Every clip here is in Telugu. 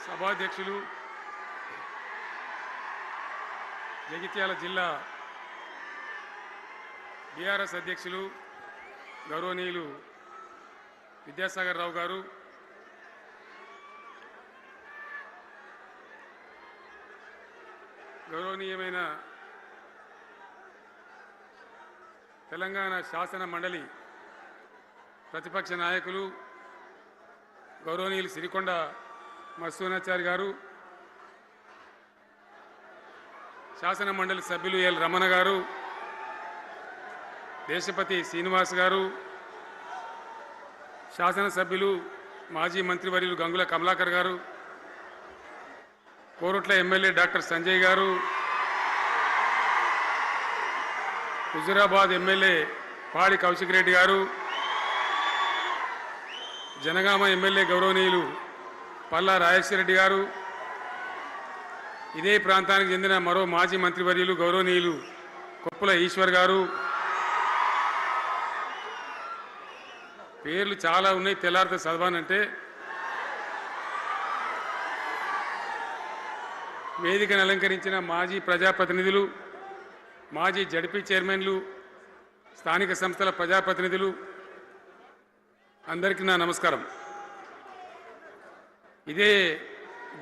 సభాధ్యక్షులు జగిత్యాల జిల్లా బీఆర్ఎస్ అధ్యక్షులు గౌరవనీయులు విద్యాసాగర్ రావు గారు, గౌరవనీయమైన తెలంగాణ శాసన మండలి ప్రతిపక్ష నాయకులు గౌరవనీయులు సిరికొండ మస్తూనాచారి గారు, శాసన మండలి సభ్యులు ఎల్ రమణ గారు, దేశపతి శ్రీనివాస్ గారు, శాసనసభ్యులు మాజీ మంత్రివర్యులు గంగుల కమలాకర్ గారు, కోరుట్ల ఎమ్మెల్యే డాక్టర్ సంజయ్ గారు, హుజురాబాద్ ఎమ్మెల్యే పాడి కౌశిక్ రెడ్డి గారు, జనగామ ఎమ్మెల్యే గౌరవనీయులు పల్లా రాజేశ్వర రెడ్డి గారు, ఇదే ప్రాంతానికి చెందిన మరో మాజీ మంత్రివర్యులు గౌరవనీయులు కొప్పుల ఈశ్వర్ గారు, పేర్లు చాలా ఉన్నాయి, తెల్లారితో చదవానంటే. వేదికను అలంకరించిన మాజీ ప్రజాప్రతినిధులు, మాజీ జడ్పీ చైర్మన్లు, స్థానిక సంస్థల ప్రజాప్రతినిధులు, అందరికీ నా నమస్కారం. ఇదే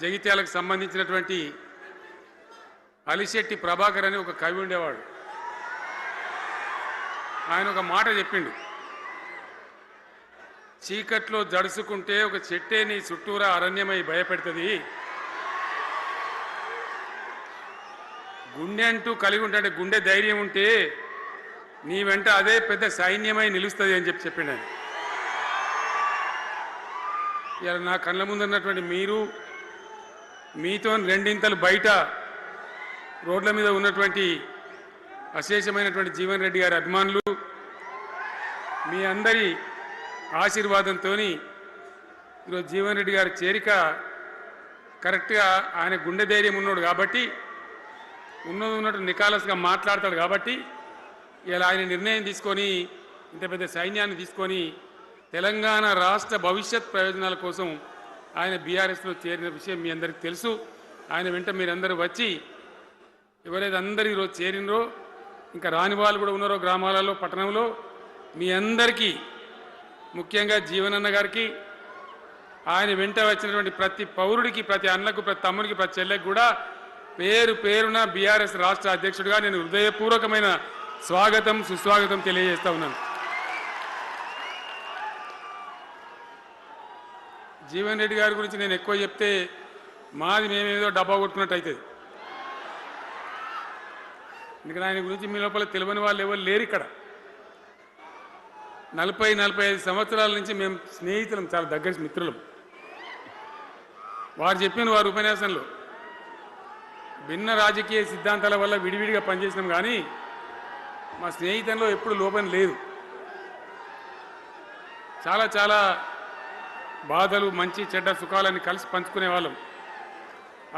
జగిత్యాలకు సంబంధించినటువంటి అలిశెట్టి ప్రభాకర్ అని ఒక కవి ఉండేవాడు. ఆయన ఒక మాట చెప్పిండు, చీకట్లో జడుసుకుంటే ఒక చెట్టే నీ చుట్టూరా అరణ్యమై భయపెడుతుంది, గుండె అంటూ కలిగి ఉంటే, గుండె ధైర్యం ఉంటే నీ వెంట అదే పెద్ద సైన్యమై నిలుస్తుంది అని చెప్పిండు ఆయన. ఇలా నా కళ్ళ ముందు ఉన్నటువంటి మీరు, మీతో రెండింతలు బయట రోడ్ల మీద ఉన్నటువంటి అశేషమైనటువంటి జీవన్ రెడ్డి గారి అభిమానులు, మీ అందరి ఆశీర్వాదంతో ఈరోజు జీవన్ రెడ్డి గారి చేరిక కరెక్ట్గా, ఆయన గుండె ధైర్యం ఉన్నాడు కాబట్టి, ఉన్నట్టు నికాలస్గా మాట్లాడతాడు కాబట్టి ఇలా ఆయన నిర్ణయం తీసుకొని ఇంత పెద్ద సైన్యాన్ని తీసుకొని తెలంగాణ రాష్ట్ర భవిష్యత్ ప్రయోజనాల కోసం ఆయన బీఆర్ఎస్లో చేరిన విషయం మీ అందరికీ తెలుసు. ఆయన వెంట మీరందరూ వచ్చి, ఎవరైతే అందరూ ఈరోజు చేరినరో, ఇంకా రాని వాళ్ళు కూడా ఉన్నారో గ్రామాలలో, పట్టణంలో, మీ అందరికీ, ముఖ్యంగా జీవనన్న గారికి, ఆయన వెంట వచ్చినటువంటి ప్రతి పౌరుడికి, ప్రతి అన్నకు, ప్రతి తమ్ముడికి, ప్రతి చెల్లెకి కూడా పేరు పేరున బీఆర్ఎస్ రాష్ట్ర అధ్యక్షుడిగా నేను హృదయపూర్వకమైన స్వాగతం, సుస్వాగతం తెలియజేస్తా ఉన్నాను. జీవన్ రెడ్డి గారి గురించి నేను ఎక్కువ చెప్తే మాది మేమేదో డబ్బా కొట్టుకున్నట్టు అవుతుంది. ఎందుకంటే ఆయన గురించి మీ లోపల తెలియని వాళ్ళు ఎవరు లేరు ఇక్కడ. 40-45 సంవత్సరాల నుంచి మేము స్నేహితులం, చాలా దగ్గర మిత్రులం. వారు చెప్పిన వారి ఉపన్యాసంలో భిన్న రాజకీయ సిద్ధాంతాల వల్ల విడివిడిగా పనిచేసినాం, కానీ మా స్నేహితంలో ఎప్పుడు లోపం లేదు. చాలా చాలా బాధలు, మంచి చెడ్డ సుఖాలని కలిసి పంచుకునే వాళ్ళం,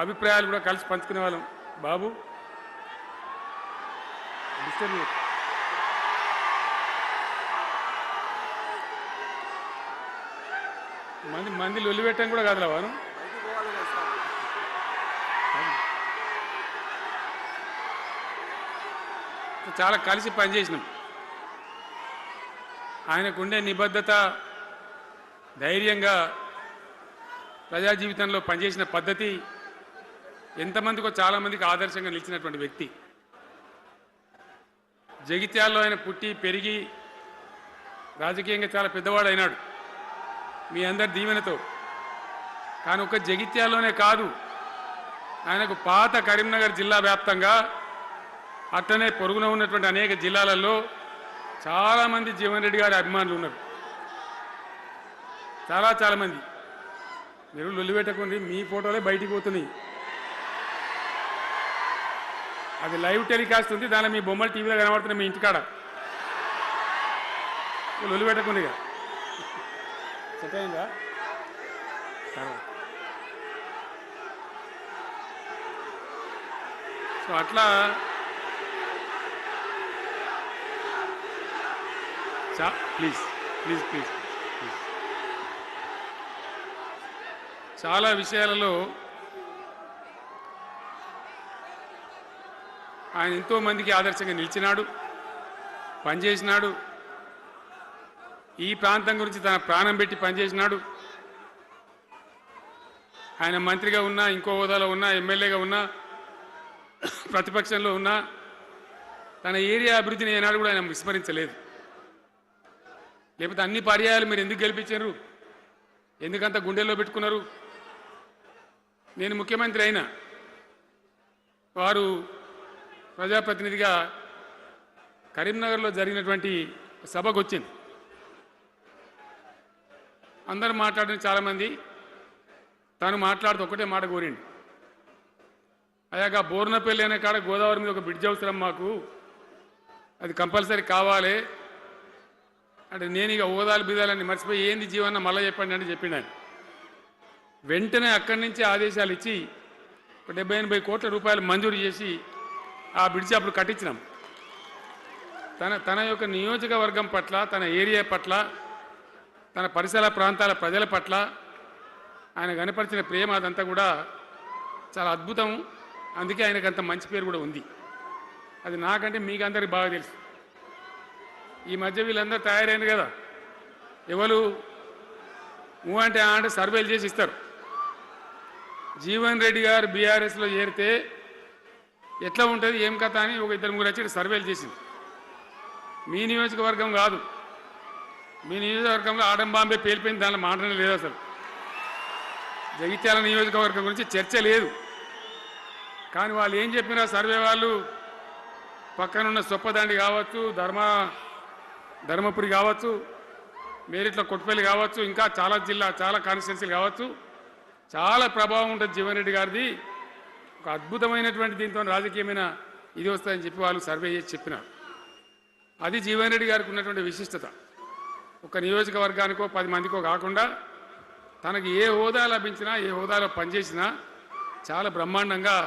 అభిప్రాయాలు కూడా కలిసి పంచుకునే వాళ్ళం. బాబు మంది లొల్లి పెట్టడం కూడా కాదురా వారు. చాలా కలిసి పనిచేసినాం. ఆయనకుండే నిబద్ధత, ధైర్యంగా ప్రజా జీవితంలో పనిచేసిన పద్ధతి ఎంతమందికో చాలామందికి ఆదర్శంగా నిలిచినటువంటి వ్యక్తి. జగిత్యాల్లో ఆయన పుట్టి పెరిగి రాజకీయంగా చాలా పెద్దవాడైనాడు మీ అందరి దీవెనతో. కానీ ఒక జగిత్యాల్లోనే కాదు, ఆయనకు పాత కరీంనగర్ జిల్లా వ్యాప్తంగా, అట్లనే పొరుగున ఉన్నటువంటి అనేక జిల్లాలలో చాలామంది జీవన్ రెడ్డి గారి అభిమానులు ఉన్నారు. చాలా మంది. మీరు లొల్లి పెట్టకుండి, మీ ఫోటోలే బయటికి పోతున్నాయి. అది లైవ్ టెలికాస్ట్ ఉంది, దానిలో మీ బొమ్మలు టీవీలో కనబడుతున్నాయి మీ ఇంటికాడ. లొల్లి పెట్టకుండి. ఇక సెట్ అయిందా? సో అట్లా ప్లీజ్ ప్లీజ్ ప్లీజ్ ప్లీజ్ చాలా విషయాలలో ఆయన ఎంతో మందికి ఆదర్శంగా నిలిచినాడు, పనిచేసినాడు. ఈ ప్రాంతం గురించి తన ప్రాణం పెట్టి పనిచేసినాడు. ఆయన మంత్రిగా ఉన్నా, ఇంకో హోదాలో ఉన్నా, ఎమ్మెల్యేగా ఉన్నా, ప్రతిపక్షంలో ఉన్నా తన ఏరియా అభివృద్ధిని ఏనాడు కూడా ఆయన విస్మరించలేదు. లేకపోతే అన్ని పర్యాయాలు మీరు ఎందుకు గెలిపించారు, ఎందుకంత గుండెల్లో పెట్టుకున్నారు? నేను ముఖ్యమంత్రి అయినా వారు ప్రజాప్రతినిధిగా కరీంనగర్లో జరిగినటువంటి సభకు వచ్చింది. అందరూ మాట్లాడిన చాలామంది, తాను మాట్లాడుతూ ఒకటే మాట కోరిండు, అయ్యాక బోర్నపల్లి అనే కాడ గోదావరి మీద ఒక బ్రిడ్జ్ అవసరం మాకు, అది కంపల్సరీ కావాలి అంటే నేను ఇక ఓదాలు బిదాలని మర్చిపోయి ఏంది జీవన్న మళ్ళీ చెప్పండి అంటే చెప్పిండు ఆయన. వెంటనే అక్కడి నుంచి ఆదేశాలు ఇచ్చి 70-80 కోట్ల రూపాయలు మంజూరు చేసి ఆ బ్రిడ్జ్ అప్పుడు కట్టించినాం. తన యొక్క నియోజకవర్గం పట్ల, తన ఏరియా పట్ల, తన పరిసర ప్రాంతాల ప్రజల పట్ల ఆయన కనపరిచిన ప్రేమ అదంతా కూడా చాలా అద్భుతం. అందుకే ఆయనకు అంత మంచి పేరు కూడా ఉంది. అది నాకంటే మీకందరికి బాగా తెలుసు. ఈ మధ్య వీళ్ళందరూ తయారైంది కదా, ఎవరు అంటే అంటే సర్వేలు చేసి ఇస్తారు. జీవన్ రెడ్డి గారు బీఆర్ఎస్లో చేరితే ఎట్లా ఉంటుంది ఏం కథ అని ఒక 2-3 వచ్చి సర్వేలు చేసింది. మీ నియోజకవర్గం కాదు, మీ నియోజకవర్గంలో ఆడం బాంబే పేలిపోయింది, దానిలో మాటనే లేదు. అసలు జగిత్యాల నియోజకవర్గం గురించి చర్చ లేదు. కానీ వాళ్ళు ఏం చెప్పినా సర్వే వాళ్ళు పక్కనున్న సొప్పదండి కావచ్చు, ధర్మపురి కావచ్చు, మేరిట్ల కొట్టుపల్లి కావచ్చు, ఇంకా చాలా కాన్స్టిట్యున్సీలు కావచ్చు, చాలా ప్రభావం ఉంటుంది జీవన్ రెడ్డి గారిది. ఒక అద్భుతమైనటువంటి దీంతో రాజకీయమైన ఇది వస్తుందని చెప్పి వాళ్ళు సర్వే చేసి చెప్పినారు. అది జీవన్ రెడ్డి గారికి ఉన్నటువంటి విశిష్టత. ఒక నియోజకవర్గానికో 10 మందికో కాకుండా తనకు ఏ హోదా లభించినా, ఏ హోదాలో పనిచేసినా చాలా బ్రహ్మాండంగా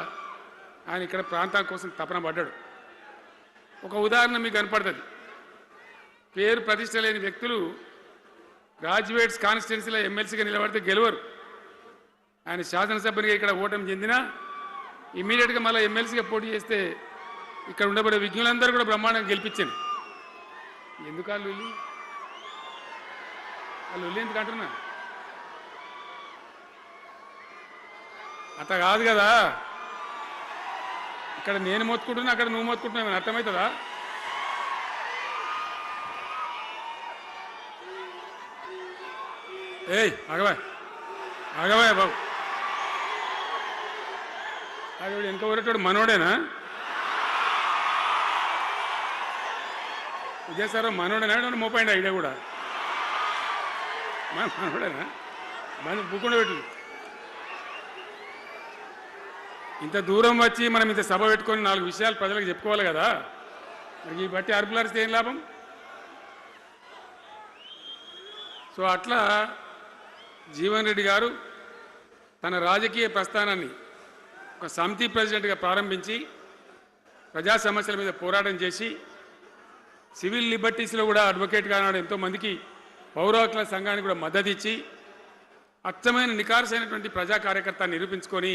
ఆయన ఇక్కడ ప్రాంతం కోసం తపన పడ్డాడు. ఒక ఉదాహరణ మీకు కనపడుతుంది. పేరు ప్రతిష్ట లేని వ్యక్తులు గ్రాడ్యుయేట్స్ కాన్స్టిట్యున్సీలో ఎమ్మెల్సీగా నిలబడితే గెలవరు. ఆయన శాసనసభ్యునిగా ఇక్కడ ఓటమి చెందినా ఇమ్మీడియట్గా మళ్ళీ ఎమ్మెల్సీగా పోటీ చేస్తే ఇక్కడ ఉండబడే విజ్ఞులందరూ కూడా బ్రహ్మాండంగా గెలిపించాను. ఎందుకు వాళ్ళు ఎందుకు అంటున్నా? అట్లా కాదు కదా, ఇక్కడ నేను మొత్తుకుంటున్నా, అక్కడ నువ్వు మొత్తుకుంటున్నావు, అర్థమవుతుందా? ఏయ్ ఆగవా బాబు, ఆగవాడు వెనక ఊరేటోడు మనోడేనా? విజయసారం మనోడేనా? మోపండి ఐడియా కూడా మనోడేనా? మన బుక్కుండా పెట్టు. ఇంత దూరం వచ్చి మనం ఇంత సభ పెట్టుకొని 4 విషయాలు ప్రజలకు చెప్పుకోవాలి కదా. మరి ఈ బట్టి అరుపులారిస్తే ఏం లాభం? సో అట్లా జీవన్ రెడ్డి గారు తన రాజకీయ ప్రస్థానాన్ని ఒక సమితి ప్రెసిడెంట్గా ప్రారంభించి ప్రజా సమస్యల మీద పోరాటం చేసి సివిల్ లిబర్టీస్లో కూడా అడ్వకేట్గా నాడు ఎంతోమందికి పౌర హక్కుల సంఘానికి కూడా మద్దతు ఇచ్చి అచ్చమైన నికార్సైనటువంటి ప్రజా కార్యకర్త నిరూపించుకొని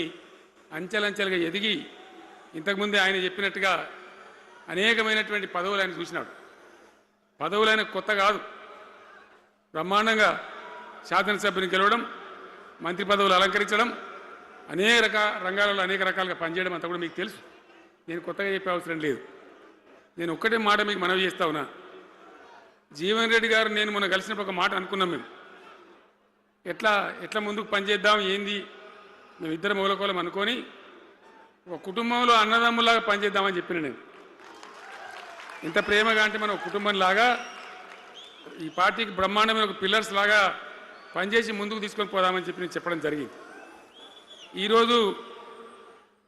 అంచెలంచెలుగా ఎదిగి ఇంతకుముందే ఆయన చెప్పినట్టుగా అనేకమైనటువంటి పదవులు ఆయన చూసినాడు. పదవులైన కొత్త కాదు, బ్రహ్మాండంగా శాసనసభ్యుని గెలవడం, మంత్రి పదవులు అలంకరించడం, అనేక రంగాలలో అనేక రకాలుగా పనిచేయడం అంతా కూడా మీకు తెలుసు. నేను కొత్తగా చెప్పే అవసరం లేదు. నేను ఒక్కటే మాట మీకు మనవి చేస్తా ఉన్నా. జీవన్ రెడ్డి గారు నేను మొన్న కలిసినప్పుడు ఒక మాట అనుకున్నాం. మేము ఎట్లా ముందుకు పనిచేద్దాం ఏంది, మేము ఇద్దరు మూలకోలం అనుకొని ఒక కుటుంబంలో అన్నదమ్ములాగా పనిచేద్దామని చెప్పిన నేను. ఇంత ప్రేమగా అంటే మనం కుటుంబంలాగా ఈ పార్టీకి బ్రహ్మాండమైన ఒక పిల్లర్స్ లాగా పనిచేసి ముందుకు తీసుకొని పోదామని చెప్పి నేను చెప్పడం జరిగింది. ఈరోజు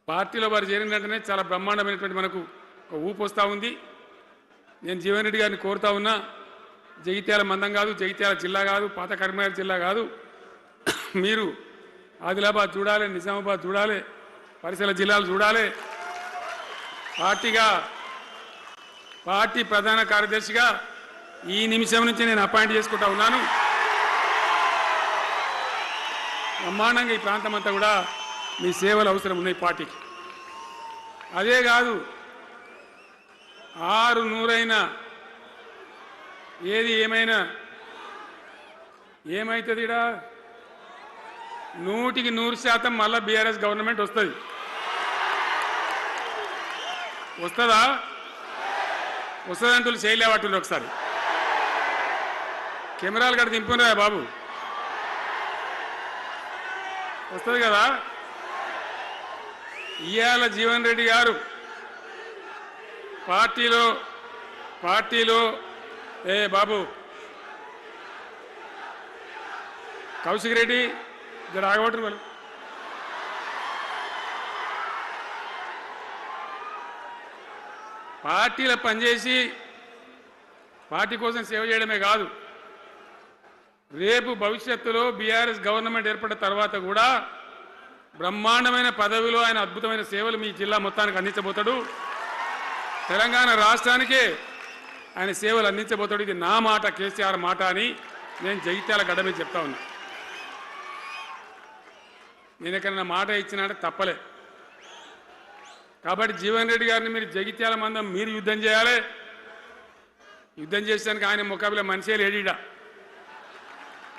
పార్టీలో వారు చేరిన వెంటనే చాలా బ్రహ్మాండమైనటువంటి మనకు ఒక ఊపు వస్తూ ఉంది. నేను జీవన్ రెడ్డి గారిని కోరుతా ఉన్నా, జగిత్యాల మందం కాదు, జగిత్యాల జిల్లా కాదు, పాత కరీంనగర్ జిల్లా కాదు, మీరు ఆదిలాబాద్ చూడాలి, నిజామాబాద్ చూడాలి, పరిసర జిల్లాలు చూడాలి. పార్టీ ప్రధాన కార్యదర్శిగా ఈ నిమిషం నుంచి నేను అపాయింట్ చేసుకుంటా ఉన్నాను. బ్రహ్మాండంగా ఈ ప్రాంతం అంతా కూడా మీ సేవలు అవసరం ఉన్నాయి పార్టీకి. అదే కాదు, 600 ఏది ఏమైనా ఏమవుతుంది ఇడా 100% మళ్ళా బీఆర్ఎస్ గవర్నమెంట్ వస్తుంది. వస్తుందా? వస్తుందంటూ చేయలేవట్టుండ్రు. ఒకసారి కెమెరాలు కడ దింపురా బాబు. వస్తుంది కదా. ఇవాళ జీవన్ రెడ్డి గారు పార్టీలో ఏ బాబు కౌశిక్ రెడ్డి జర ఆగబట్టరు వాళ్ళు. పార్టీలో పనిచేసి పార్టీ కోసం సేవ చేయడమే కాదు, రేపు భవిష్యత్తులో బీఆర్ఎస్ గవర్నమెంట్ ఏర్పడిన తర్వాత కూడా బ్రహ్మాండమైన పదవిలో ఆయన అద్భుతమైన సేవలు మీ జిల్లా మొత్తానికి అందించబోతాడు. తెలంగాణ రాష్ట్రానికే ఆయన సేవలు అందించబోతాడు. ఇది నా మాట, కేసీఆర్ మాట అని నేను జగిత్యాల గడ్డ మీద చెప్తా ఉన్నా. నేను ఎక్కడన్నా మాట ఇచ్చినంటే తప్పలే. కాబట్టి జీవన్ రెడ్డి గారిని మీరు జగిత్యాల మందం మీరు యుద్ధం చేయాలి. యుద్ధం చేసేదానికి ఆయన ముఖాబిల మనిషే లేడీడా,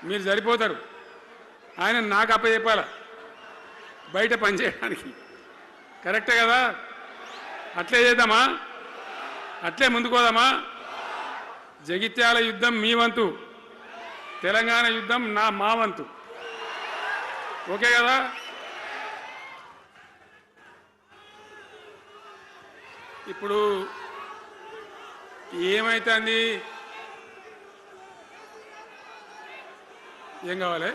మీరు సరిపోతారు. ఆయన నాకు అప్పచెప్పాల బయట పనిచేయడానికి. కరెక్టే కదా? అట్లే చేద్దామా? అట్లే ముందుకోదామా? జగిత్యాల యుద్ధం మీ వంతు, తెలంగాణ యుద్ధం మా వంతు. ఓకే కదా? ఇప్పుడు ఏమైతుంది? ఏం కావాలి?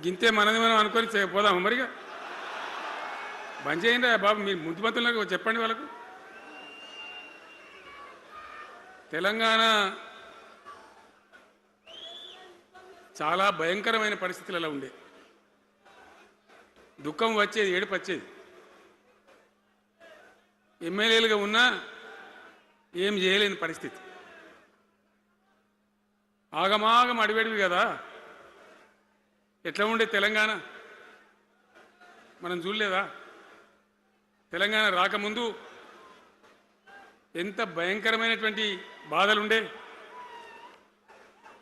గింతే మనది మనం అనుకొని పోదాము మరిగా. బంద్ చేయండి బాబు. మీరు ముద్దుమంతులకు చెప్పండి వాళ్ళకు. తెలంగాణ చాలా భయంకరమైన పరిస్థితులలో ఉండే. దుఃఖం వచ్చేది, ఏడుపు వచ్చేది. ఎమ్మెల్యేలుగా ఉన్నా ఏం చేయలేని పరిస్థితి. ఆగమాగం అడివేడివి కదా. ఎట్లా ఉండే తెలంగాణ మనం చూడలేదా? తెలంగాణ రాకముందు ఎంత భయంకరమైనటువంటి బాధలుండే,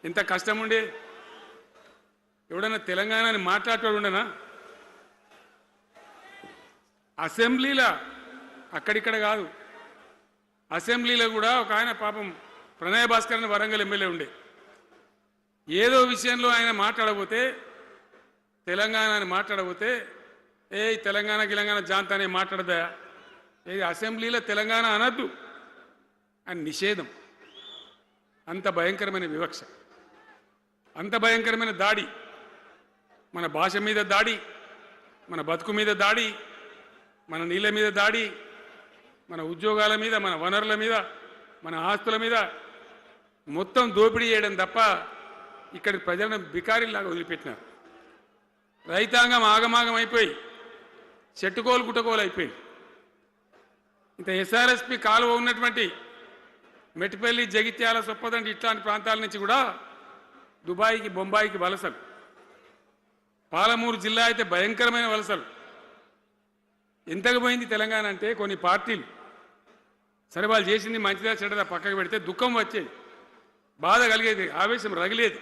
ఎంత కష్టం ఉండే. ఎవడన్నా తెలంగాణని మాట్లాడేవాడు ఉండనా? అసెంబ్లీలో, అక్కడిక్కడ కాదు, అసెంబ్లీలో కూడా ఒక ఆయన పాపం ప్రణయ్ భాస్కర్ అని వరంగల్ ఎమ్మెల్యే ఉండే. ఏదో విషయంలో ఆయన మాట్లాడబోతే, తెలంగాణని మాట్లాడబోతే, తెలంగాణ గిలంగాణ జాంతానే మాట్లాడదా, ఏది అసెంబ్లీలో తెలంగాణ అనద్దు అని నిషేధం. అంత భయంకరమైన వివక్ష, అంత భయంకరమైన దాడి. మన భాష మీద దాడి, మన బతుకు మీద దాడి, మన నీళ్ళ మీద దాడి, మన ఉద్యోగాల మీద, మన వనరుల మీద, మన ఆస్తుల మీద మొత్తం దోపిడీ చేయడం తప్ప ఇక్కడి ప్రజలను బికారీలాగా వదిలిపెట్టినారు. రైతాంగం ఆగమాగం అయిపోయి చెట్టుకోలు గుట్టకోలు అయిపోయింది. ఇంత ఎస్ఆర్ఎస్పి కాలువ ఉన్నటువంటి మెట్టిపల్లి, జగిత్యాల, సొప్పదండి ఇట్లాంటి ప్రాంతాల నుంచి కూడా దుబాయ్కి, బొంబాయికి వలసలు. పాలమూరు జిల్లా అయితే భయంకరమైన వలసలు. ఎంతకు పోయింది తెలంగాణ అంటే, కొన్ని పార్టీలు సరే వాళ్ళు చేసింది మంచిదా చెడ్డదా పక్కకు పెడితే దుఃఖం వచ్చేది, బాధ కలిగేది, ఆవేశం రగిలేది.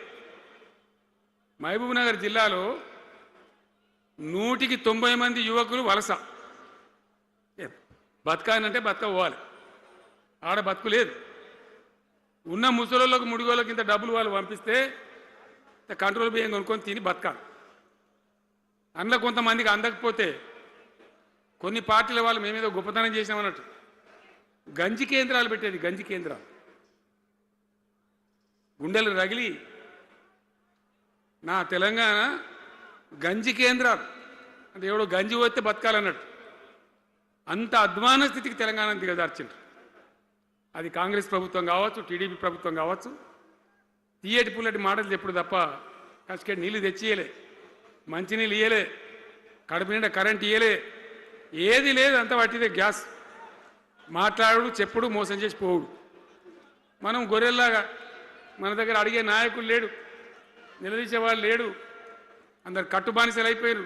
మహబూబ్ నగర్ జిల్లాలో 100కి 90 మంది యువకులు వలస. బతకానంటే బతకపోవాలి, ఆడ బతుకు లేదు. ఉన్న ముసలోళ్ళకు, ముడిగోళ్ళకి ఇంత డబ్బులు వాళ్ళు పంపిస్తే కంట్రోల్ బియ్యం కొనుక్కొని తిని బతకాలి. అందులో కొంతమందికి అందకపోతే కొన్ని పార్టీల వాళ్ళు మేమేదో గొప్పతనం చేసినామన్నట్టు గంజి కేంద్రాలు పెట్టేది. గంజి కేంద్రాలు గుండెలు రగిలి, నా తెలంగాణ గంజి కేంద్రాలు అంటే ఎవడో గంజి పోతే బతకాలన్నట్టు అంత అధ్వాన స్థితికి తెలంగాణ దిగజార్చిండ్రు. అది కాంగ్రెస్ ప్రభుత్వం కావచ్చు, టీడీపీ ప్రభుత్వం కావచ్చు. తీయటి పుల్లటి మాటలు చెప్పుడు తప్ప కసుకేటి నీళ్ళు తెచ్చియలే, మంచినీళ్ళు ఇయ్యలే, కడుపు నిండా కరెంట్ ఇయ్యలే, ఏది లేదు. అంత పట్టిదే గ్యాస్. మాట్లాడు చెప్పుడు మోసం చేసి పోవుడు. మనం గొర్రెల్లాగా మన దగ్గర అడిగే నాయకులు లేడు, నిలదీసేవాళ్ళు లేడు, అందరు కట్టుబానిసలు అయిపోయారు.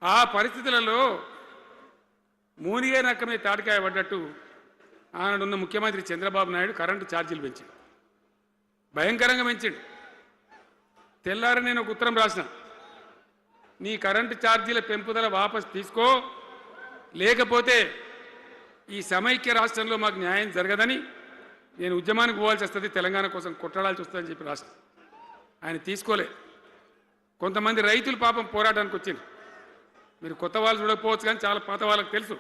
ఆ పరిస్థితులలో మూనిగే నక్క మీద తాటికాయ పడ్డట్టు ఆనాడున్న ముఖ్యమంత్రి చంద్రబాబు నాయుడు కరెంటు ఛార్జీలు పెంచాడు, భయంకరంగా పెంచాడు. తెల్లారి నేను ఒక ఉత్తరం రాసిన, నీ కరెంటు ఛార్జీల పెంపుదల వాపసు తీసుకో, లేకపోతే ఈ సమైక్య రాష్ట్రంలో మాకు న్యాయం జరగదని నేను ఉద్యమానికి పోవాల్సి వస్తుంది, తెలంగాణ కోసం కొట్లాడాల్సి వస్తుందని చెప్పి రాసిన. ఆయన తీసుకోలే. కొంతమంది రైతులు పాపం పోరాటానికి వచ్చింది. మీరు కొత్త వాళ్ళు చూడకపోవచ్చు, కానీ చాలా పాత వాళ్ళకి తెలుసు.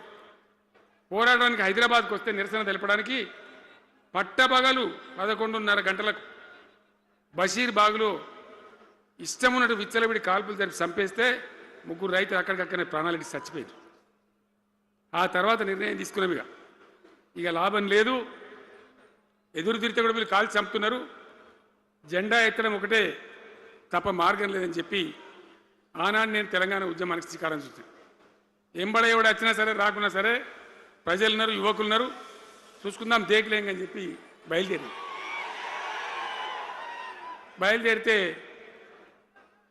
పోరాటానికి హైదరాబాద్కి వస్తే నిరసన తెలపడానికి పట్టపగలు 11:30 గంటలకు బషీర్ బాగులో ఇష్టం ఉన్నట్టు విచ్చలవిడి కాల్పులు జరిపి చంపేస్తే 3 రైతులు అక్కడికక్కడనే ప్రాణాలకి చచ్చిపోయారు. ఆ తర్వాత నిర్ణయం తీసుకున్నవిగా ఇక లాభం లేదు, ఎదురు తిరిగితే కూడా మీరు కాల్చి చంపుతున్నారు, జెండా ఎత్తడం ఒకటే తప్ప మార్గం లేదని చెప్పి ఆనాడు నేను తెలంగాణ ఉద్యమానికి శ్రీకారం చుట్టాను. ఎంబడ ఎవడు వచ్చినా సరే రాకున్నా సరే ప్రజలున్నారు, యువకులున్నారు, చూసుకుందాం దేకలేం అని చెప్పి బయలుదేరితే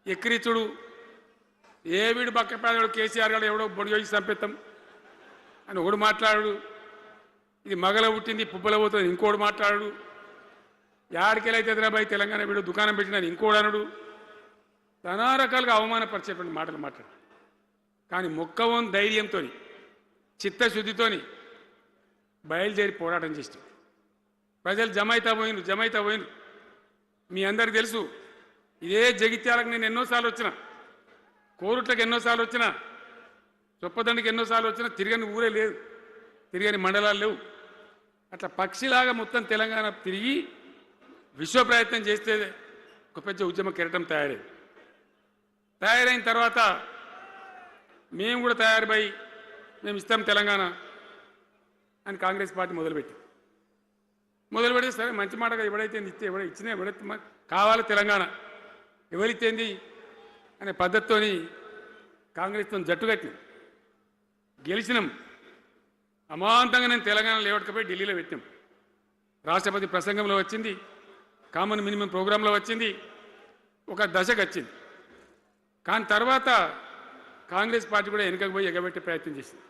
ఎక్కిరిచుడు, ఏ వీడు పక్క పేదవాడు కేసీఆర్ గారు ఎవడో బొడి చేసి చంపేస్తాం అని ఒకడు మాట్లాడు, ఇది మగల పుట్టింది పుబ్బల పోతుంది ఇంకోడు మాట్లాడు, యాడికెళ్ళైతే హైదరాబాద్ తెలంగాణ వీడు దుకాణం పెట్టినని ఇంకోడు అనడు, నానా రకాలుగా అవమానపరిచేటువంటి మాటలు మాట్లాడు. కానీ మొక్కవం ధైర్యంతో చిత్తశుద్ధితో బయలుదేరి పోరాటం చేస్తాం. ప్రజలు జమైతా పోయిన మీ అందరికి తెలుసు. ఇదే జగిత్యాలకు నేను ఎన్నోసార్లు వచ్చిన, కోరుట్లకు ఎన్నోసార్లు వచ్చిన, చొప్పదండికి ఎన్నోసార్లు వచ్చినా తిరగని ఊరే లేదు, తిరగని మండలాలు లేవు. అట్లా పక్షిలాగా మొత్తం తెలంగాణ తిరిగి విశ్వ ప్రయత్నం చేస్తే ఒక పెద్ద ఉద్యమ కెరటం తయారైన తర్వాత మేము కూడా తయారుపై మేము ఇస్తాం తెలంగాణ అని కాంగ్రెస్ పార్టీ మొదలుపెడితే సరే మంచి మాటగా ఎవడైతే ఇస్తే ఎవడైతే కావాలి తెలంగాణ ఎవరితేంది అనే పద్ధతితో కాంగ్రెస్తో జట్టు కట్టినాం, గెలిచినాం. అమాంతంగా నేను తెలంగాణ లేవట్టుకపోయి ఢిల్లీలో పెట్టినాం. రాష్ట్రపతి ప్రసంగంలో వచ్చింది, కామన్ మినిమం ప్రోగ్రాంలో వచ్చింది, ఒక దశకు వచ్చింది. కానీ తర్వాత కాంగ్రెస్ పార్టీ కూడా వెనుకకు పోయి ఎగబెట్టే ప్రయత్నం చేసింది.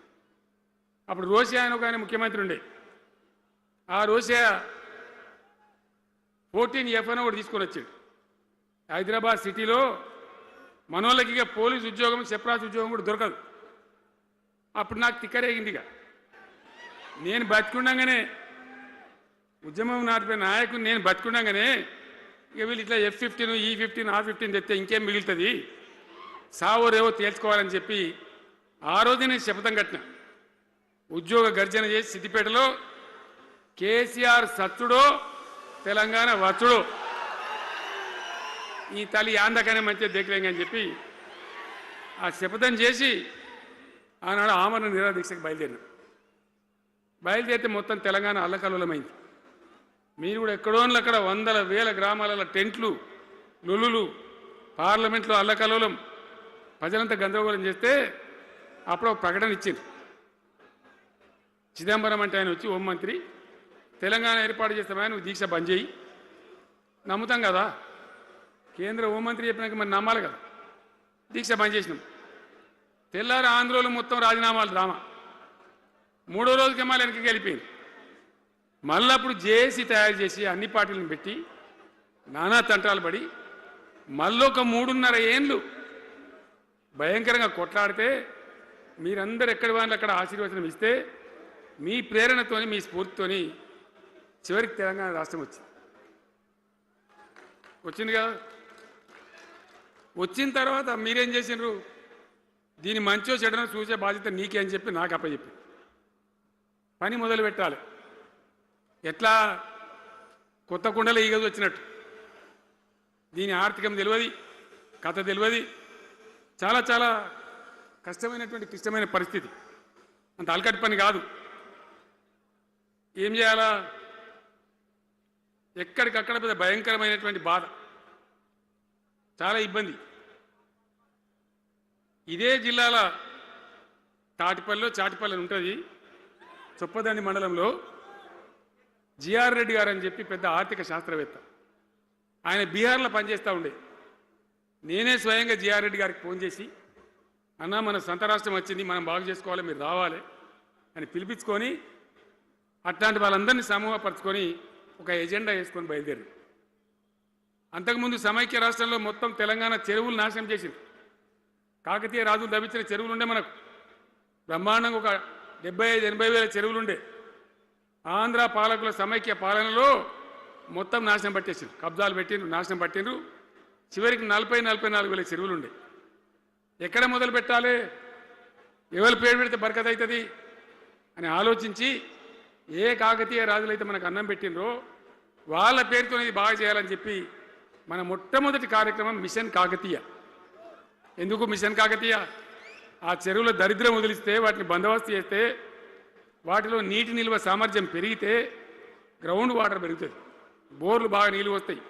అప్పుడు రోషియా అని ఒక ఆయన ముఖ్యమంత్రి ఉండే, ఆ రోషియా 14F అని ఒకటి తీసుకొని వచ్చాడు. హైదరాబాద్ సిటీలో మనోళ్ళకి ఇక పోలీసు ఉద్యోగం సెప్రాస్ ఉద్యోగం కూడా దొరకదు. అప్పుడు నాకు తిక్కరేగిందిగా, నేను బతికుండగానే ఉద్యమం నాటిపోయిన నాయకుని నేను బతికుండగానే ఇక వీళ్ళు ఇట్లా F-15 E-15 R-15 తెస్తే ఇంకేం మిగులుతుంది, సావో రేవో తేల్చుకోవాలని చెప్పి ఆ రోజు నేను శపథం కట్టిన. ఉద్యోగ గర్జన చేసి సిద్దిపేటలో కేసీఆర్ సచ్చుడో తెలంగాణ వచ్చుడో, ఈ తల్లి ఆందకనే మంచిగా దగ్గరేంగని చెప్పి ఆ శపథం చేసి ఆనాడు ఆమరణ నిరాహార దీక్షకు బయలుదేరితే మొత్తం తెలంగాణ అల్లకల్లోలమైంది. మీరు కూడా ఎక్కడోన్లు అక్కడ వందల వేల గ్రామాలలో టెంట్లు లులులు, పార్లమెంట్లో అల్లకల్లోలం, ప్రజలంతా గందరగోళం చేస్తే అప్పుడు ఒక ప్రకటన ఇచ్చింది. చిదంబరం అంటే ఆయన వచ్చి హోంమంత్రి, తెలంగాణ ఏర్పాటు చేస్తామని నువ్వు దీక్ష బంద్ చేయి, నమ్ముతాం కదా, కేంద్ర హోంమంత్రి చెప్పినాక మరి నమ్మాలి కదా. దీక్ష బంద్ చేసినాం. తెల్లారి ఆంధ్రోలు మొత్తం రాజీనామాలు డ్రామా. 3వ రోజుకి మళ్ళీ వెనక్కి వెళ్ళిపోయింది. మళ్ళీ అప్పుడు జేఏసీ తయారు చేసి అన్ని పార్టీలను పెట్టి నానా తంటాలు పడి మళ్ళీ ఒక 3.5 ఏళ్ళు భయంకరంగా కొట్లాడితే మీరందరూ ఎక్కడి వాళ్ళు అక్కడ ఆశీర్వచనం ఇస్తే మీ ప్రేరణతోని మీ స్ఫూర్తితోని చివరికి తెలంగాణ రాష్ట్రం వచ్చింది కదా. వచ్చిన తర్వాత మీరేం చేసినారు, దీని మంచో చెడనో చూసే బాధ్యత నీకే అని చెప్పి నాకు అప్పచెప్పి పని మొదలు పెట్టాలి. ఎట్లా కొత్త కుండలో ఈగదు వచ్చినట్టు, దీని ఆర్థికం తెలియదు, కథ తెలియదు, చాలా చాలా కష్టమైనటువంటి క్లిష్టమైన పరిస్థితి, అంత అలకటి పని కాదు. ఏం చేయాలా, ఎక్కడికక్కడ పెద్ద భయంకరమైనటువంటి బాధ, చాలా ఇబ్బంది. ఇదే జిల్లాల చాటిపల్లి ఉంటుంది, చొప్పదండి మండలంలో జిఆర్ రెడ్డి గారు అని చెప్పి పెద్ద ఆర్థిక శాస్త్రవేత్త. ఆయన బీహార్లో పనిచేస్తూ ఉండే. నేనే స్వయంగా జిఆర్ రెడ్డి గారికి ఫోన్ చేసి, అన్నా మన సొంత రాష్ట్రం వచ్చింది, మనం బాగు చేసుకోవాలి, మీరు రావాలి అని పిలిపించుకొని అట్లాంటి వాళ్ళందరినీ సమూహపరచుకొని ఒక ఎజెండా వేసుకొని బయలుదేరి. అంతకుముందు సమైక్య రాష్ట్రంలో మొత్తం తెలంగాణ చెరువులు నాశనం చేసింది. కాకతీయ రాజులు తవ్వించిన చెరువులు ఉండే మనకు బ్రహ్మాండంగా ఒక 75-80 వేల చెరువులుండే. ఆంధ్ర పాలకుల సమైక్య పాలనలో మొత్తం నాశనం పట్టేసిండ్రు, కబ్జాలు పెట్టిండ్రు, నాశనం పట్టిండ్రు. చివరికి 40-44 వేల చెరువులు ఉండే. ఎక్కడ మొదలు పెట్టాలి, ఎవరి పేరు పెడితే బరకత అవుతుంది అని ఆలోచించి ఏ కాకతీయ రాజులైతే మనకు అన్నం పెట్టిండ్రో వాళ్ళ పేరుతో ఇది బాగా చేయాలని చెప్పి మన మొట్టమొదటి కార్యక్రమం మిషన్ కాకతీయ. ఎందుకు మిషన్ కాకతీయ? ఆ చెరువుల దరిద్రం వదిలిస్తే, వాటిని బందోబస్తు చేస్తే, వాటిలో నీటి నిల్వ సామర్థ్యం పెరిగితే గ్రౌండ్ వాటర్ పెరుగుతుంది, బోర్లు బాగా నీళ్ళు వస్తాయి.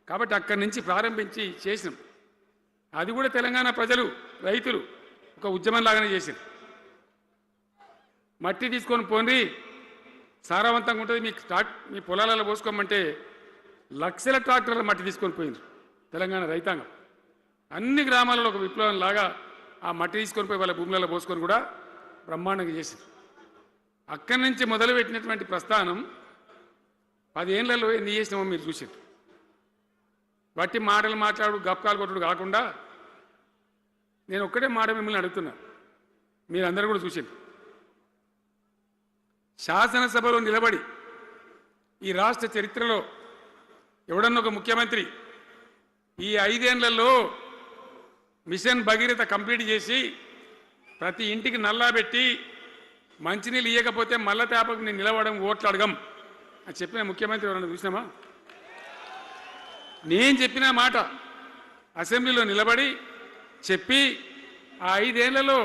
కాబట్టి అక్కడి నుంచి ప్రారంభించి చేసినాం. అది కూడా తెలంగాణ ప్రజలు, రైతులు ఒక ఉద్యమంలాగానే చేసింది. మట్టి తీసుకొని పోండి, సారవంతంగా ఉంటుంది, మీ పొలాలలో పోసుకోమంటే లక్షల ట్రాక్టర్ల మట్టి తీసుకొని పోయింది తెలంగాణ రైతాంగం. అన్ని గ్రామాలలో ఒక విప్లవం లాగా ఆ మట్టి తీసుకొని పోయి వాళ్ళ భూములలో పోసుకొని కూడా బ్రహ్మాండంగా చేసింది. అక్కడి నుంచి మొదలుపెట్టినటువంటి ప్రస్థానం 10 ఏళ్లలో ఎన్ని చేసినామో మీరు చూసారు. బట్టి మాటలు మాట్లాడు, గప్కాలు కొట్టుడు కాకుండా నేను ఒక్కటే మాట మిమ్మల్ని అడుగుతున్నా, మీరందరూ కూడా చూసారు. శాసనసభలో నిలబడి ఈ రాష్ట్ర చరిత్రలో ఎవడన్నా ఒక ముఖ్యమంత్రి ఈ 5 ఏళ్లలో మిషన్ భగీరథ కంప్లీట్ చేసి ప్రతి ఇంటికి నల్లా పెట్టి మంచినీళ్ళు ఇవ్వకపోతే మల్ల తేపకు నేను నిలవడం, ఓట్లు అడగం అని చెప్పిన ముఖ్యమంత్రి ఎవరన్నా చూసినామా? నేను చెప్పిన మాట అసెంబ్లీలో నిలబడి చెప్పి ఆ 5 ఏళ్లలో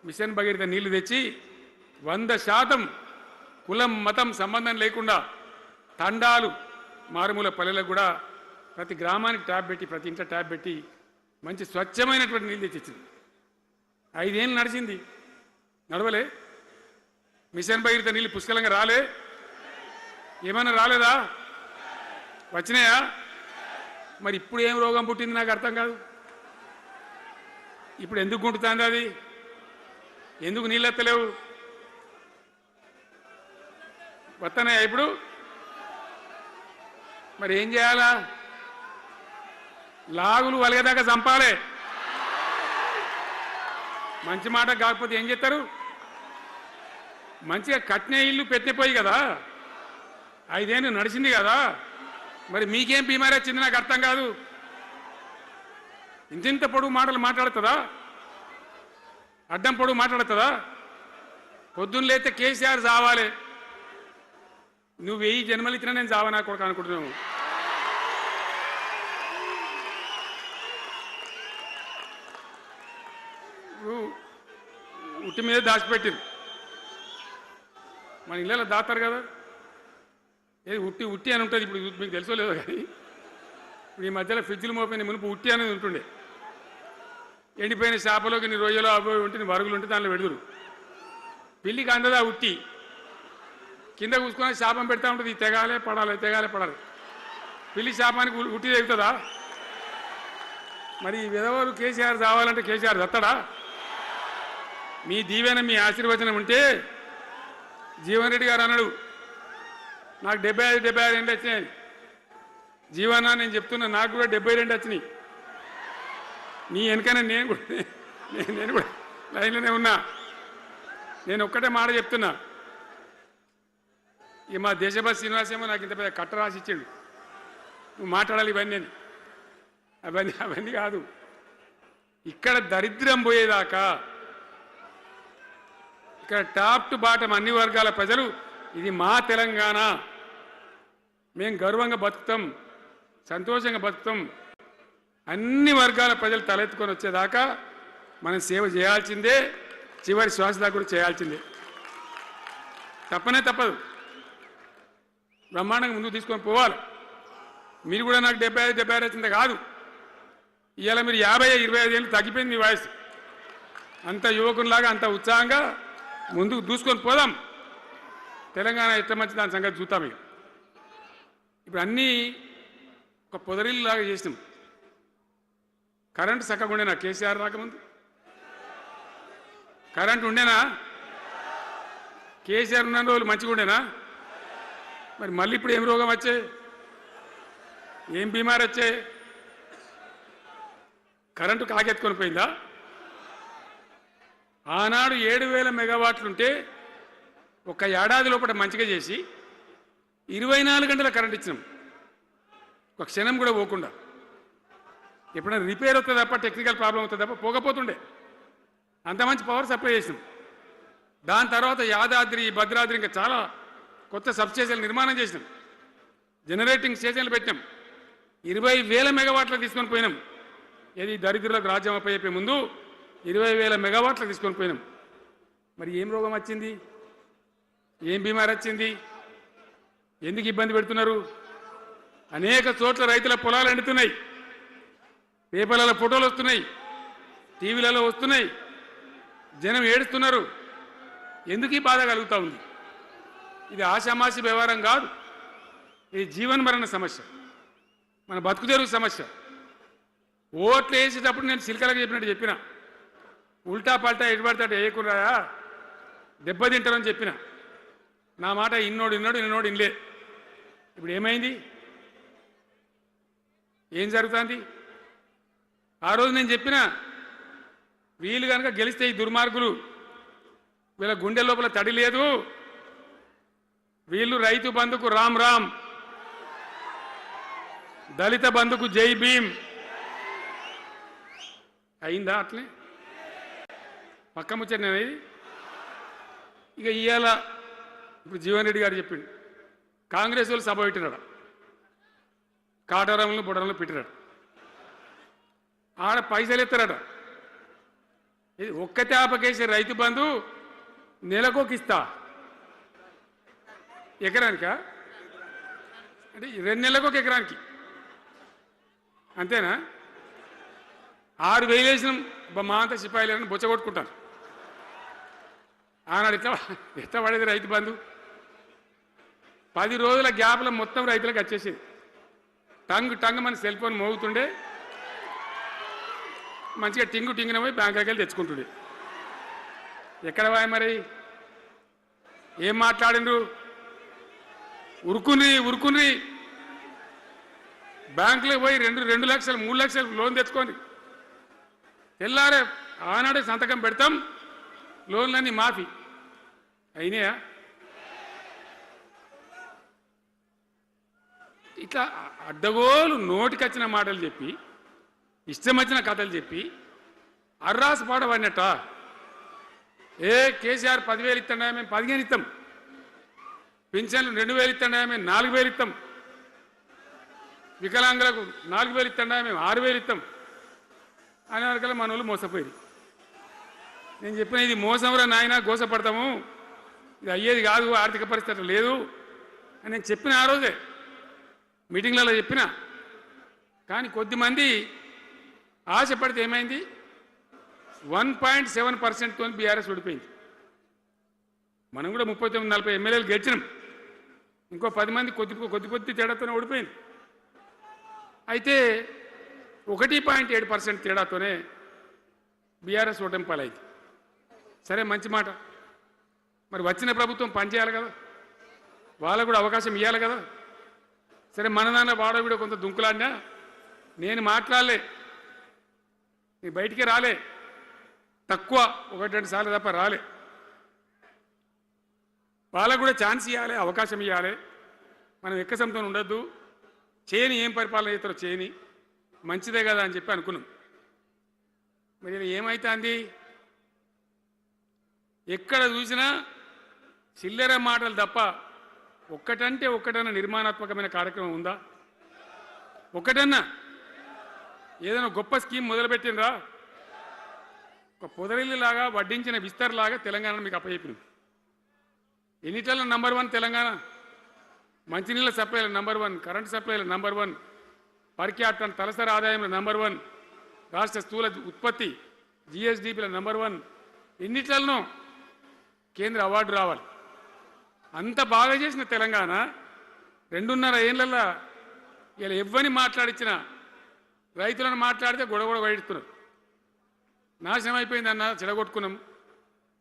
మిషన్ భగీరథ నీళ్లు తెచ్చి 100% కులం మతం సంబంధం లేకుండా తండాలు మారుమూల పల్లెలకు కూడా ప్రతి గ్రామానికి ట్యాప్ పెట్టి, ప్రతి ఇంట్లో ట్యాప్ పెట్టి మంచి స్వచ్ఛమైనటువంటి నీళ్ళు తెచ్చిచ్చింది. 5 ఏళ్ళు నడిచింది, నడవలే. మిషన్ భగీరథ నీళ్ళు పుష్కలంగా రాలే? ఏమైనా రాలేదా? వచ్చినాయా? మరి ఇప్పుడు ఏం రోగం పుట్టింది నాకు అర్థం కాదు. ఇప్పుడు ఎందుకు గుంటుతుంది అది? ఎందుకు నీళ్ళు ఎత్తలేవు? వస్తున్నాయా ఇప్పుడు? మరి ఏం చేయాలా? లాగులు వలగదాకా చంపాలే. మంచి మాట కాకపోతే ఏం చేస్తారు? మంచిగా కట్టిన ఇల్లు పెట్టిపోయి కదా, 5 ఏళ్ళు నడిచింది కదా, మరి మీకేం బీమారీ వచ్చింది నాకు అర్థం కాదు. ఇంత పొడుగు మాటలు మాట్లాడుతుందా? అడ్డం పొడుగు మాట్లాడుతుందా? పొద్దున్న లేస్తే కేసీఆర్ చావాలి, నువ్వు 1000 జన్మలు ఇచ్చినా నేను చావనా కొడుకు అనుకుంటున్నావు. ఉట్టి మీద దాచిపెట్టిరు, మన ఇళ్ళలో దాతారు కదా, ఏది ఉట్టి ఉట్టి అని ఉంటుంది. ఇప్పుడు మీకు తెలుసో లేదో కానీ ఇప్పుడు ఈ మధ్యలో ఫ్రిడ్జ్లు మోపోయిన మునుపు ఉట్టి అనేది ఉంటుండే. ఎండిపోయిన చేపలోకి నీ రొయ్యలో అబ్బాయి ఉంటే నీ వరుగులు ఉంటే దానిలో పెడుదురు. పిల్లికి అందదా ఉట్టి, కింద కూసుకొని శాపం పెడతా ఉంటుంది, తెగాలే పడాలి, తెగాలే పడాలి. పిల్లి శాపానికి ఉట్టి తెగుతుందా? మరి విధవలు కేసీఆర్ చావాలంటే కేసీఆర్ దత్తడా? మీ దీవెన, మీ ఆశీర్వచనం ఉంటే జీవన్ రెడ్డి గారు అన్నాడు, నాకు 75-76 ఏళ్ళు వచ్చినాయి. జీవనా నేను చెప్తున్నా, నాకు కూడా 72 వచ్చినాయి. నీ వెనకనే నేను కూడా లైన్లోనే ఉన్నా. నేను ఒక్కటే మాట చెప్తున్నా, ఇక మా దేశభక్తి శ్రీనివాసేమో నాకు ఇంత పెద్ద కట్ట రాసి ఇచ్చాడు, నువ్వు మాట్లాడాలి ఇవన్నీ. అవన్నీ కాదు. ఇక్కడ దరిద్రం పోయేదాకా, ఇక్కడ టాప్ టు బాటం అన్ని వర్గాల ప్రజలు ఇది మా తెలంగాణ, మేము గర్వంగా బతుకుతాం, సంతోషంగా బతుకుతాం, అన్ని వర్గాల ప్రజలు తలెత్తుకొని వచ్చేదాకా మనం సేవ చేయాల్సిందే, చివరి శ్వాస దాకా కూడా చేయాల్సిందే. తప్పనే తప్పదు, బ్రహ్మాండంగా ముందుకు తీసుకొని పోవాలి. మీరు కూడా నాకు 75-76 వచ్చింది కాదు, ఇవాళ మీరు 50-25 ఏళ్ళు తగ్గిపోయింది మీ వయసు. అంత యువకునిలాగా అంత ఉత్సాహంగా ముందుకు దూసుకొని పోదాం. తెలంగాణ ఎట్లా మంచి దాని సంగతి చూద్దాం. ఇప్పుడు అన్నీ ఒక పొదరిల్లాగా చేసినాం. కరెంటు చక్కగా ఉండేనా కేసీఆర్ రాకముందు? కరెంటు ఉండేనా? కేసీఆర్ ఉన్న రోజులు మంచిగా ఉండేనా? మరి మళ్ళీ ఇప్పుడు ఏం రోగం వచ్చే, ఏం బీమారు వచ్చే? కరెంటు కాకెత్తుకొని పోయిందా? ఆనాడు 7,000 మెగావాట్లుంటే ఒక ఏడాది లోపల మంచిగా చేసి 24 గంటల కరెంట్ ఇచ్చినాం, ఒక క్షణం కూడా పోకుండా. ఎప్పుడైనా రిపేర్ అవుతుంది తప్ప, టెక్నికల్ ప్రాబ్లం అవుతుంది తప్ప పోకపోతుండే. అంత మంచి పవర్ సప్లై చేసినాం. దాని తర్వాత యాదాద్రి, భద్రాద్రి ఇంకా చాలా కొత్త సబ్స్టేషన్లు నిర్మాణం చేసినాం. జనరేటింగ్ స్టేషన్లు పెట్టినాం. 20,000 మెగావాట్లకు తీసుకొని పోయినాం. ఏది దరిద్రులకు రాజ్యం అప్పయ్యే ముందు 20,000 మెగావాట్లకు తీసుకొని పోయినాం. మరి ఏం రోగం వచ్చింది? ఏం బీమారు వచ్చింది? ఎందుకు ఇబ్బంది పెడుతున్నారు? అనేక చోట్ల రైతుల పొలాలు ఎండుతున్నాయి, పేపర్లలో ఫోటోలు వస్తున్నాయి, టీవీలలో వస్తున్నాయి, జనం ఏడుస్తున్నారు. ఎందుకు ఈ బాధ కలుగుతూ ఉంది? ఇది ఆషామాషి వ్యవహారం కాదు. ఇది జీవన మరణ సమస్య, మన బతుకుదెరువు సమస్య. ఓట్లు వేసేటప్పుడు నేను సిల్కలకు చెప్పినట్టు చెప్పిన, ఉల్టా పల్టా ఎటుపడితే వేయకుండా దెబ్బతింటారని చెప్పిన. నా మాట ఇన్నోడు ఇన్నలే. ఇప్పుడు ఏమైంది? ఏం జరుగుతుంది? ఆ రోజు నేను చెప్పిన, వీళ్ళు కనుక గెలిస్తే ఈ దుర్మార్గులు, వీళ్ళ గుండె లోపల తడి లేదు, వీళ్ళు రైతు బంధుకు రామ్ రామ్, దళిత బంధుకు జై భీమ్. అయిందా? అట్లే పక్క ముచ్చట. ఇక ఇవాళ ఇప్పుడు జీవన్ రెడ్డి గారు చెప్పిండు, కాంగ్రెస్ వాళ్ళు సభ పెట్టినాడు, కాటారంలో బుడరంలో పెట్టినాడు. ఆడ పైసలు ఎత్తారట. ఇది ఒక్కతే ఆపకేసే రైతు బంధు నెలకోకి ఇస్తా, ఎకరానికా? అంటే 2 నెలలకు ఒక ఎకరానికి అంతేనా? 6,000 వేసినాం. మా అంతా సిపాయిలని బొచ్చగొట్టుకుంటారు. ఆనాడు ఎట్లా పడేది రైతు బంధు? 10 రోజుల గ్యాప్లో మొత్తం రైతులకు వచ్చేసేది. టంగ్ మన సెల్ ఫోన్ మోగుతుండే, మంచిగా టింగున పోయి బ్యాంకుకి వెళ్ళి తెచ్చుకుంటుండే. ఎక్కడ పోయి మరి? ఏం మాట్లాడిండ్రు? ఉరుకుని బ్యాంకులో పోయి 2 లక్షలు 3 లక్షలు లోన్ తెచ్చుకొని తెల్లారే ఆనాడే సంతకం పెడతాం, లోన్లన్నీ మాఫీ అయినాయా? ఇట్లా అడ్డగోలు నోటికొచ్చిన మాటలు చెప్పి, ఇష్టం వచ్చిన కథలు చెప్పి అర్రాసు పాడబడినట్ట. కేసీఆర్ 10,000 ఇస్తాడా, మేము 15 ఇస్తాం. పింఛన్లు 2,000 ఇస్తాడా, మేము 4,000 ఇస్తాం. వికలాంగులకు 4,000 ఇస్తాడా, మేము 6,000 ఇస్తాం అనే వరకల్లా మన వాళ్ళు మోసపోయి. నేను చెప్పిన, ఇది మోసంరా నాయన, గోసపడతాము, ఇది అయ్యేది కాదు, ఆర్థిక పరిస్థితి లేదు అని నేను చెప్పిన. ఆ రోజే మీటింగ్లలో చెప్పిన. కానీ కొద్దిమంది ఆశపడితే ఏమైంది? 1.7%తో బీఆర్ఎస్ ఓడిపోయింది. మనం కూడా 39-40 ఎమ్మెల్యేలు గెలిచినాం. ఇంకో 10 మంది కొద్ది తేడాతోనే ఓడిపోయింది. అయితే 1.7% తేడాతోనే బీఆర్ఎస్ ఓటమి పాలైంది. సరే, మంచి మాట. మరి వచ్చిన ప్రభుత్వం పనిచేయాలి కదా, వాళ్ళకు కూడా అవకాశం ఇవ్వాలి కదా. సరే, మన నాన్న వాడో వీడో కొంత దుంకులాడినా నేను మాట్లాడలే, నీ బయటికి రాలే, తక్కువ 1-2 సార్లు తప్ప రాలే. వాళ్ళకు కూడా ఛాన్స్ ఇవ్వాలి, అవకాశం ఇవ్వాలి. మనం ఎక్కసంతో ఉండొద్దు, చేయని ఏం పరిపాలన చేస్తారో చేయని, మంచిదే కదా అని చెప్పి అనుకున్నాం. మరి ఏమైతుంది? ఎక్కడ చూసినా చిల్లర మాటలు తప్ప ఒక్కటంటే ఒక్కటన్నా నిర్మాణాత్మకమైన కార్యక్రమం ఉందా? ఒక్కటన్నా ఏదైనా గొప్ప స్కీమ్ మొదలుపెట్టినరా? ఒక పొదరిల్లులాగా వడ్డించిన విస్తరలాగా తెలంగాణ మీకు అప్పచెప్పినాం. ఎన్నిట్లలో నంబర్ 1 తెలంగాణ. మంచినీళ్ళ సప్లైలో నంబర్ 1, కరెంటు సప్లైలో నంబర్ 1, పర్ క్యాపిటల్ తలసరి ఆదాయంలో నంబర్ 1, రాష్ట్ర స్థూల ఉత్పత్తి GSDPలో నంబర్ 1. ఎన్నిట్లలో కేంద్ర అవార్డు రావాలి. అంత బాగా చేసిన తెలంగాణ 2.5 ఏళ్లలో ఇలా ఎవ్వని మాట్లాడించిన రైతులను మాట్లాడితే గొడవ పడుతున్నారు. నాశనం అయిపోయిందన్న చెడగొట్టుకున్నాం,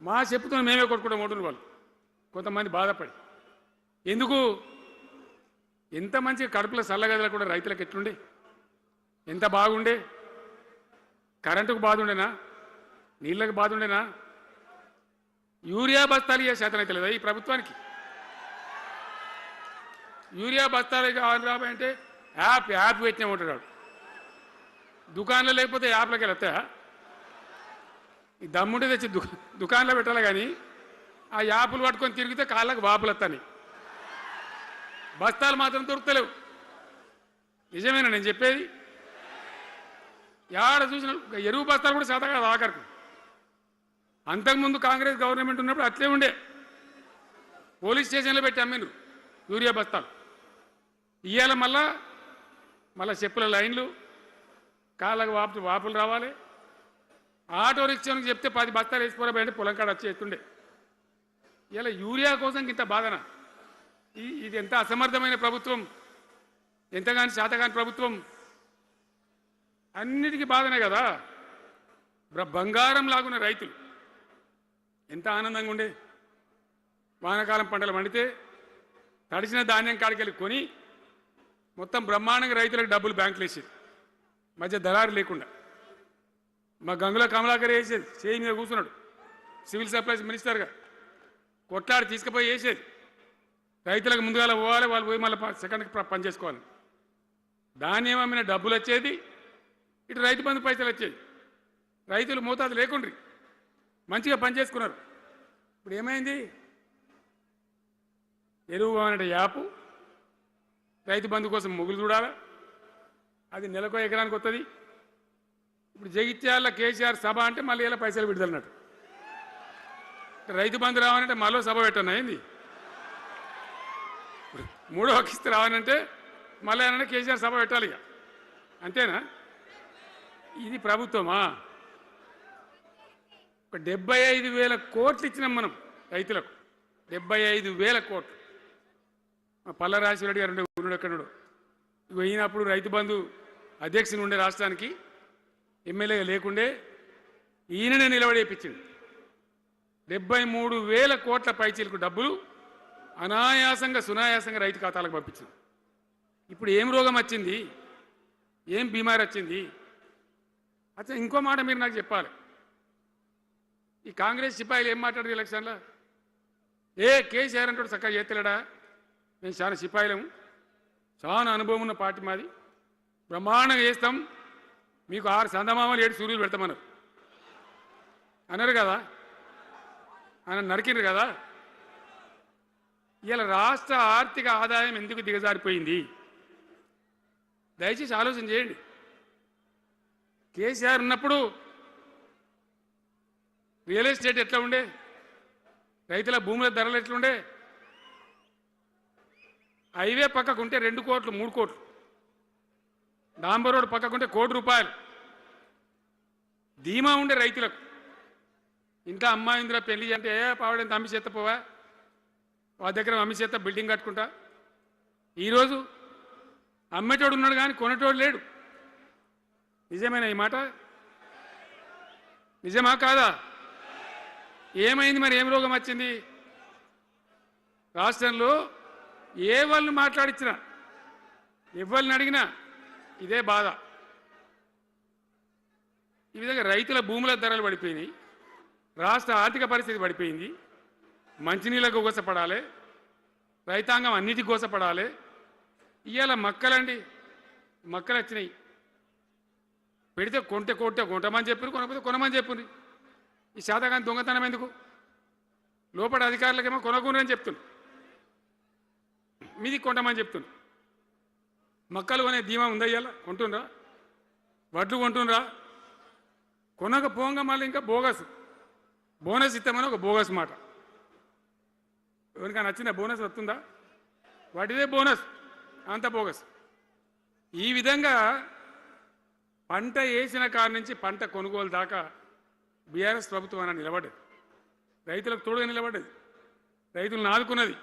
మా చెప్పుతున్న మేమే కొట్టుకుంటాం ఓటును వాళ్ళు కొంతమంది బాధపడి. ఎందుకు ఎంత మంచిగా కడుపుల చల్లగదల కూడా రైతులకు ఎట్లుండే, ఎంత బాగుండే, కరెంటుకు బాధ ఉండేనా, నీళ్ళకి బాధ ఉండేనా? యూరియా బస్తాలు ఇయ్యే శాతం అయితే లేదా ఈ ప్రభుత్వానికి? యూరియా బస్తాలు కావాలి రాబోయంటే యాప్ పెట్టినా ఉంటాడు. దుకాణంలో లేకపోతే యాప్లోకి వెళ్తాయా? ఈ దమ్ముంటే తెచ్చి దుకాణంలో పెట్టాలి, కానీ ఆ యాప్లు పట్టుకొని తిరిగితే కాళ్ళకు వాపులు వస్తాయి, బస్తాలు మాత్రం దొరుకుతలేవు. నిజమేనా నేను చెప్పేది? యాడ చూసిన ఎరువు బస్తాలు కూడా శాతం కాదు ఆఖరికి. అంతకుముందు కాంగ్రెస్ గవర్నమెంట్ ఉన్నప్పుడు అట్లే ఉండే, పోలీస్ స్టేషన్లో పెట్టి అమ్మిండ్రు యూరియా బస్తాలు. ఇవాళ మళ్ళా చెప్పుల లైన్లు, కాళ్ళకు వాపులు రావాలి. ఆటో రిక్షానికి చెప్తే 10 బస్తాలు వేసిపోరాబోయంటే పొలం కాడ వచ్చి ఎత్తుండే. ఇలా యూరియా కోసం ఇంత బాధన? ఇది ఎంత అసమర్థమైన ప్రభుత్వం, ఎంతగాని శాతగాని ప్రభుత్వం. అన్నిటికీ బాధనే కదా. బంగారం లాగున్న రైతులు ఎంత ఆనందంగా ఉండే. వానాకాలం పంటలు పండితే తడిసిన ధాన్యం కాడికెళ్ళి కొని మొత్తం బ్రహ్మాండంగా రైతులకు డబ్బులు బ్యాంకులు వేసేది, మధ్య దళారు లేకుండా. మా గంగుల కమలాకర్ వేసేది, చేయి మీద కూర్చున్నాడు సివిల్ సప్లైస్ మినిస్టర్గా, కొట్లాడి తీసుకుపోయి వేసేది. రైతులకు ముందుగా పోవాలి, వాళ్ళు పోయి మళ్ళీ సెకండ్కి పని చేసుకోవాలి. ధాన్యం అమ్మిన డబ్బులు వచ్చేది, ఇటు రైతు బంధు పైసలు వచ్చేది. రైతులు మోతాదు లేకుండ్రి, మంచిగా పనిచేసుకున్నారు. ఇప్పుడు ఏమైంది? ఎరువు అనే యాపు, రైతు బంధు కోసం మొగులు చూడాలా, అది నెలకో ఎకరానికి వస్తుంది. ఇప్పుడు జగిత్యాల కేసీఆర్ సభ అంటే మళ్ళీ ఇలా పైసలు విడుదలన్నట్టు. రైతు బంధు రావాలంటే మళ్ళీ సభ పెట్టను అయింది. 3వ కిస్తీ రావాలంటే మళ్ళీ ఏమన్నా కేసీఆర్ సభ పెట్టాలి ఇక, అంతేనా? ఇది ప్రభుత్వమా? ఒక 75,000 కోట్లు ఇచ్చినాం మనం రైతులకు, 75,000 కోట్లు. మా పల్లరాజశేఖర గారు ఉన్నాడు ఎక్కడో, ఇక అయినప్పుడు రైతు బంధు అధ్యక్షుని ఉండే రాష్ట్రానికి, ఎమ్మెల్యే లేకుండే, ఈయననే నిలబడేపించింది. 73,000 కోట్ల పైచీలకు డబ్బులు అనాయాసంగా సునాయాసంగా రైతు ఖాతాలకు పంపించింది. ఇప్పుడు ఏం రోగం వచ్చింది, ఏం బీమారి వచ్చింది? అచ్చా, ఇంకో మాట మీరు నాకు చెప్పాలి. ఈ కాంగ్రెస్ సిపాయిలు ఏం మాట్లాడారు ఎలక్షన్లో? కేసీఆర్ అంటాడు చక్కగా చేస్తలేడా, మేము చాలా సిపాయిలము, చాలా అనుభవం ఉన్న పార్టీ మాది, బ్రహ్మాండంగా చేస్తాం, మీకు 6 చందమామలు 7 సూర్యులు పెడతామన్నారు అన్నారు కదా, ఆయన నరికిండ్రు కదా. ఇలా రాష్ట్ర ఆర్థిక ఆదాయం ఎందుకు దిగజారిపోయింది? దయచేసి ఆలోచన చేయండి. కేసీఆర్ ఉన్నప్పుడు రియల్ ఎస్టేట్ ఎట్లా ఉండే, రైతుల భూముల ధరలు ఎట్లుండే? హైవే పక్కకుంటే 2 కోట్లు 3 కోట్లు, డాంబర్ రోడ్ పక్కకుంటే ₹1 కోటి ధీమా ఉండే రైతులకు. ఇంకా అమ్మాయిందిరా పెళ్లి అంటే పావడంత అమ్మి చేత పోవా, వాళ్ళ దగ్గర అమ్మి చేత బిల్డింగ్ కట్టుకుంటా. ఈరోజు అమ్మేటోడు ఉన్నాడు కానీ కొనేటోడు లేడు. నిజమేనా ఈ మాట? నిజమా కాదా? ఏమైంది మరి? ఏం రోగం వచ్చింది? రాష్ట్రంలో ఏ వాళ్ళని మాట్లాడించినా, ఎవరిని అడిగినా ఇదే బాధ. ఈ విధంగా రైతుల భూముల ధరలు పడిపోయినాయి, రాష్ట్ర ఆర్థిక పరిస్థితి పడిపోయింది, మంచినీళ్ళకు గోసపడాలి, రైతాంగం అన్నిటికీ గోసపడాలి. ఇవాళ మక్కలండి, మక్కలు వచ్చినాయి, పెడితే కొంటమని చెప్పారు, కొనకపోతే కొనమని చెప్పండి. ఈ శాతకాని దొంగతనం ఎందుకు? లోపల అధికారులకేమో కొనకూడదని చెప్తున్నారు, మీది కొంటమని చెప్తున్నారు. మక్కలు కొనే ధీమా ఉందా? ఇవాళ కొంటుండ్రా? వడ్లు కొంటుండ్రా? కొనకపోగా మళ్ళీ ఇంకా బోనస్ ఇస్తామని ఒక బోగస్ మాట. ఎవరికైనా నచ్చిన బోనస్ వస్తుందా? వాటిదే బోనస్, అంత బోగస్. ఈ విధంగా పంట వేసిన కాడ నుంచి పంట కొనుగోలు దాకా బీఆర్ఎస్ ప్రభుత్వం నిలబడ్డది, రైతులకు తోడుగా నిలబడ్డది, రైతులను ఆదుకున్నది.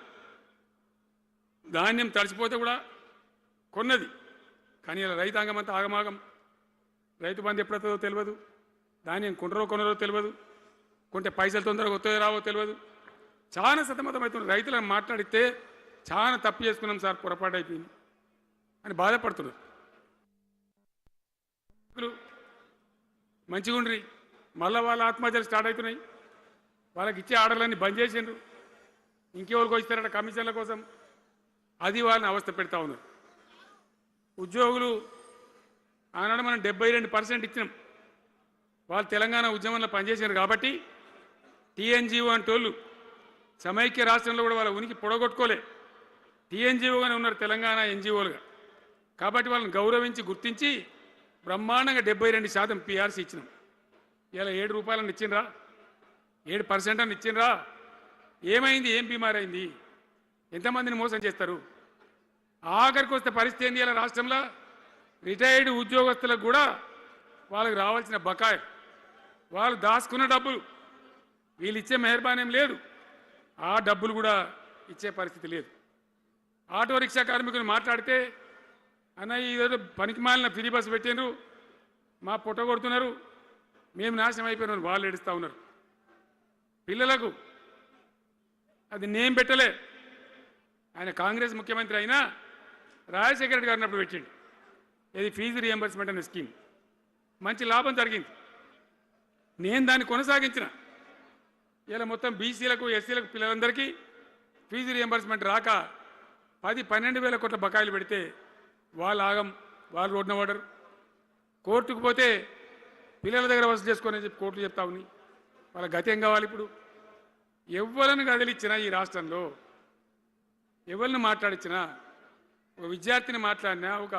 ధాన్యం తడిసిపోతే కూడా కొన్నది. కానీ ఇలా రైతాంగం అంతా ఆగమాగం. రైతు బంధు ఎప్పుడవుతుందో తెలియదు, ధాన్యం కొనరో తెలియదు, కొంటే పైసలు తొందరగా వస్తాయో రావో తెలియదు. చాలా సతమతమవుతున్నారు. రైతులను మాట్లాడితే చాలా తప్పు చేసుకున్నాం సార్, పొరపాటు అయిపోయింది అని బాధపడుతున్నారు. మంచిగా ఉండ్రి, మళ్ళీ వాళ్ళ ఆత్మహత్యలు స్టార్ట్ అవుతున్నాయి. వాళ్ళకి ఇచ్చే ఆర్డర్లన్నీ బంద్ చేసిండ్రు. ఇంకెవరికి ఇస్తారట కమిషన్ల కోసం, అది వాళ్ళని అవస్థ పెడతా ఉన్నారు. ఉద్యోగులు ఆనాడు మనం 72% ఇచ్చినాం. వాళ్ళు తెలంగాణ ఉద్యమంలో పనిచేశారు కాబట్టి టీఎన్జిఓ అంటోళ్ళు సమైక్య రాష్ట్రంలో కూడా వాళ్ళ ఉనికి పొడగొట్టుకోలే. టీఎన్జిఓగానే ఉన్నారు తెలంగాణ ఎన్జిఓలుగా. కాబట్టి వాళ్ళని గౌరవించి గుర్తించి బ్రహ్మాండంగా 72% పిఆర్సీ ఇచ్చినాం. ఇలా 7 రూపాయలను ఇచ్చిండ్రా, 7% అని ఇచ్చిండ్రా. ఏమైంది? ఏం బీమారైంది? ఎంతమందిని మోసం చేస్తారు? ఆఖరికి వస్తే పరిస్థితి ఏంది? ఇలా రాష్ట్రంలో రిటైర్డ్ ఉద్యోగస్తులకు కూడా వాళ్ళకి రావాల్సిన బకాయి, వాళ్ళు దాచుకున్న డబ్బులు వీళ్ళు ఇచ్చే మెహర్బానేం లేదు, ఆ డబ్బులు కూడా ఇచ్చే పరిస్థితి లేదు. ఆటో రిక్షా కార్మికులు మాట్లాడితే అన్నయ్య ఈరోజు పనికి మాలిన ఫ్రీ బస్సు పెట్టినారు, మా పుట్ట కొడుతున్నారు, మేము నాశనం అయిపోయినాం వాళ్ళు ఏడుస్తూ ఉన్నారు. పిల్లలకు అది నేమ్ పెట్టలే. ఆయన కాంగ్రెస్ ముఖ్యమంత్రి అయినా రాజశేఖర రెడ్డి గారు అన్నప్పుడు పెట్టిండు ఇది ఫీజు రియంబర్స్మెంట్ అనే స్కీమ్. మంచి లాభం జరిగింది. నేను దాన్ని కొనసాగించిన. ఇలా మొత్తం బీసీలకు ఎస్సీలకు పిల్లలందరికీ ఫీజు రియంబర్స్మెంట్ రాక 10-12 వేల కోట్ల బకాయిలు పెడితే వాళ్ళు ఆగం, వాళ్ళు రోడ్న పడరు. కోర్టుకు పోతే పిల్లల దగ్గర వసూలు చేసుకొని చెప్పి కోర్టులు చెప్తా ఉన్నాయి. వాళ్ళ గతి ఏం కావాలి? ఇప్పుడు ఎవరిని కదిలిచ్చినా ఈ రాష్ట్రంలో, ఎవరిని మాట్లాడించినా, ఒక విద్యార్థిని మాట్లాడినా, ఒక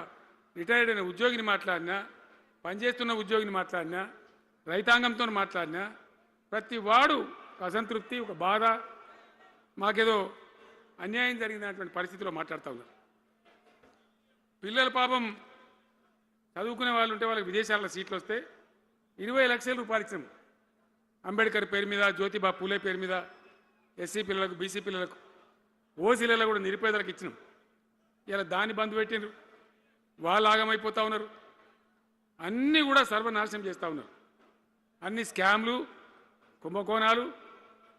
రిటైర్డ్ అయిన ఉద్యోగిని మాట్లాడినా, పనిచేస్తున్న ఉద్యోగిని మాట్లాడినా, రైతాంగంతో మాట్లాడినా ప్రతి వాడు అసంతృప్తి, ఒక బాధ, మాకేదో అన్యాయం జరిగినటువంటి పరిస్థితిలో మాట్లాడుతూ ఉన్నారు. పిల్లల పాపం చదువుకునే వాళ్ళు ఉంటే వాళ్ళకి విదేశాల్లో సీట్లు వస్తే 20 లక్షల రూపాయలు ఇచ్చాం. అంబేద్కర్ పేరు మీద, జ్యోతిబా పూలే పేరు మీద ఎస్సీ పిల్లలకు, బీసీ పిల్లలకు, ఓసీలలో కూడా నిరుపేదలకు ఇచ్చినాం. ఇలా దాన్ని బంద్ పెట్టినారు. వాళ్ళు ఆగమైపోతూ ఉన్నారు. అన్నీ కూడా సర్వనాశనం చేస్తూ ఉన్నారు. అన్ని స్కామ్లు, కుంభకోణాలు,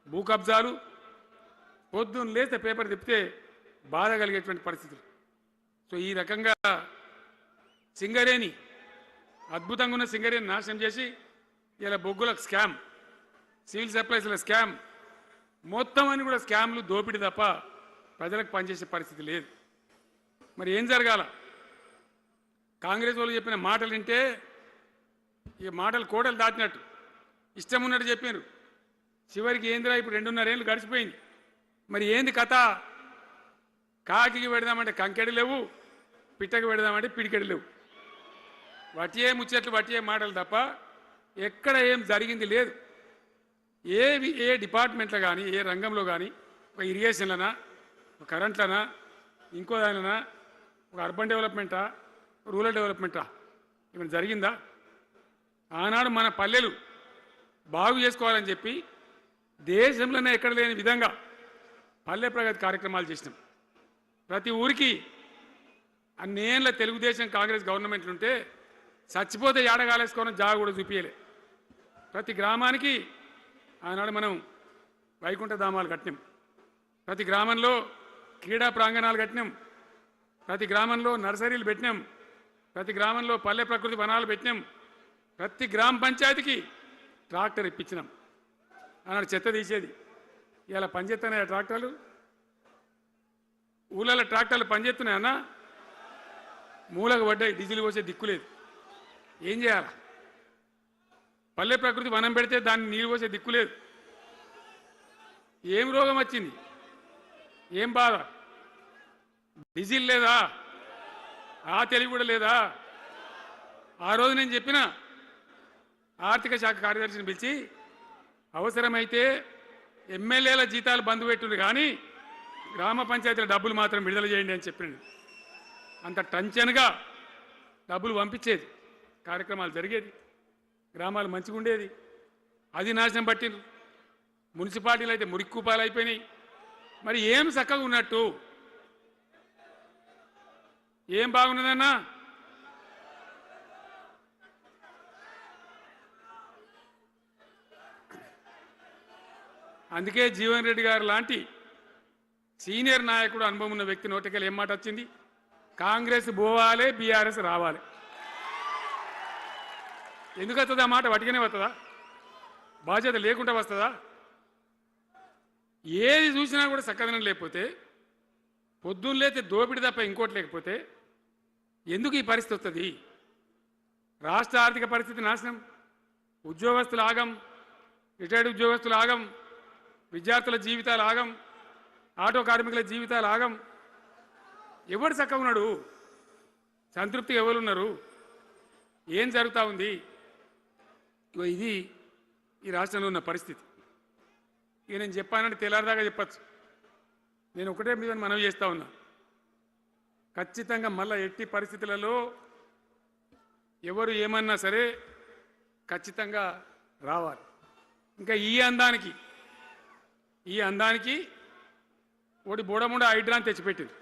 భూ కబ్జాలు. పొద్దున్న లేస్తే పేపర్ తిప్పితే బాధ కలిగేటువంటి పరిస్థితులు. సో ఈ రకంగా సింగరేణి, అద్భుతంగా ఉన్న సింగరేణి నాశనం చేసి ఇలా బొగ్గులకు స్కామ్, సివిల్ సప్లైస్ల స్కామ్, మొత్తం అని కూడా స్కామ్లు, దోపిడీ తప్ప ప్రజలకు పనిచేసే పరిస్థితి లేదు. మరి ఏం జరగాల? కాంగ్రెస్ వాళ్ళు చెప్పిన మాటలు వింటే ఈ మాటలు కోటలు దాటినట్టు ఇష్టం ఉన్నట్టు చెప్పారు. చివరికి ఏందిరా ఇప్పుడు 2.5 ఏళ్ళు గడిచిపోయింది. మరి ఏంది కథ? కాకికి పెడదామంటే కంకెడి లేవు, పిట్టకి పెడదామంటే పిడికెడి లేవు. వటియే ముచ్చట్లు, వటియే మాటలు తప్ప ఎక్కడ ఏం జరిగింది లేదు. ఏ డిపార్ట్మెంట్లో కానీ, ఏ రంగంలో కానీ, ఒక ఇరిగేషన్లనా, ఒక కరెంట్లనా, ఇంకో దానిలనా, ఒక అర్బన్ డెవలప్మెంటా, రూరల్ డెవలప్మెంటా ఏమైనా జరిగిందా? ఆనాడు మన పల్లెలు బాగు చేసుకోవాలని చెప్పి దేశంలోనే ఎక్కడ లేని విధంగా పల్లె ప్రగతి కార్యక్రమాలు చేసినాం. ప్రతి ఊరికి అన్నేళ్ళ తెలుగుదేశం కాంగ్రెస్ గవర్నమెంట్లు ఉంటే చచ్చిపోతే ఏడగాలేసుకోవడం జాగా కూడా చూపించలే. ప్రతి గ్రామానికి ఆనాడు మనం వైకుంఠ ధామాలు కట్టినాం. ప్రతి గ్రామంలో క్రీడా ప్రాంగణాలు కట్టినాం. ప్రతి గ్రామంలో నర్సరీలు పెట్టినాం. ప్రతి గ్రామంలో పల్లె ప్రకృతి వనాలు పెట్టినాం. ప్రతి గ్రామ పంచాయతీకి ట్రాక్టర్ ఇప్పించినాం. ఆనాడు చెత్త తీసేది. ఇలా పనిచేస్తున్నాయా ట్రాక్టర్లు? ఊళ్ళలో ట్రాక్టర్లు పనిచేస్తున్నాయన్నా? మూలకు పడ్డాయి, డీజిల్ పోసే దిక్కులేదు. ఏం చేయాలి? పల్లె ప్రకృతి వనం పెడితే దాన్ని నీళ్ళు పోసే దిక్కులేదు. ఏం రోగం వచ్చింది? ఏం బాధ? డీజిల్ లేదా? ఆ తెలివి కూడా లేదా? ఆ రోజు నేను చెప్పిన ఆర్థిక శాఖ కార్యదర్శిని పిలిచి అవసరమైతే ఎమ్మెల్యేల జీతాలు బంద్ పెట్టుంది కానీ గ్రామ పంచాయతీల డబ్బులు మాత్రం విడుదల చేయండి అని చెప్పింది. అంత టెన్షన్గా డబ్బులు పంపించేది, కార్యక్రమాలు జరిగేది, గ్రామాలు మంచిగా ఉండేది. అది నాశనం పట్టిండ్రు. మున్సిపాలిటీలు అయితే మురిక్కుపాలు అయిపోయినాయి. మరి ఏం చక్కగా ఉన్నట్టు? ఏం బాగున్నదన్నా? అందుకే జీవన్ రెడ్డి గారు లాంటి సీనియర్ నాయకుడు, అనుభవం ఉన్న వ్యక్తి నోటికెళ్ళి ఏం మాట వచ్చింది? కాంగ్రెస్ పోవాలి, బీఆర్ఎస్ రావాలి. ఎందుకు వస్తుంది ఆ మాట? వటిగానే వస్తుందా? బాధ్యత లేకుండా వస్తుందా? ఏది చూసినా కూడా చక్కదనం లేకపోతే, పొద్దున్న లేతే దోపిడి తప్ప ఇంకోటి లేకపోతే ఎందుకు ఈ పరిస్థితి వస్తుంది? రాష్ట్ర ఆర్థిక పరిస్థితి నాశనం, ఉద్యోగస్తులు ఆగం, రిటైర్డ్ ఉద్యోగస్తులు ఆగం, విద్యార్థుల జీవితాలు ఆగం, ఆటో కార్మికుల జీవితాలు ఆగం. ఎవరు చక్కగా ఉన్నాడు? సంతృప్తి ఎవరున్నారు? ఏం జరుగుతూ ఉంది? ఇది ఈ రాష్ట్రంలో ఉన్న పరిస్థితి. ఇక నేను చెప్పానంటే తెల్లారిదాకా చెప్పచ్చు. నేను ఒకటే మీద మనవి చేస్తూ ఉన్నా, ఖచ్చితంగా మళ్ళీ ఎట్టి పరిస్థితులలో ఎవరు ఏమన్నా సరే ఖచ్చితంగా రావాలి. ఇంకా ఈ అందానికి ఒకటి బోడముండ హైడ్రాని తెచ్చిపెట్టింది.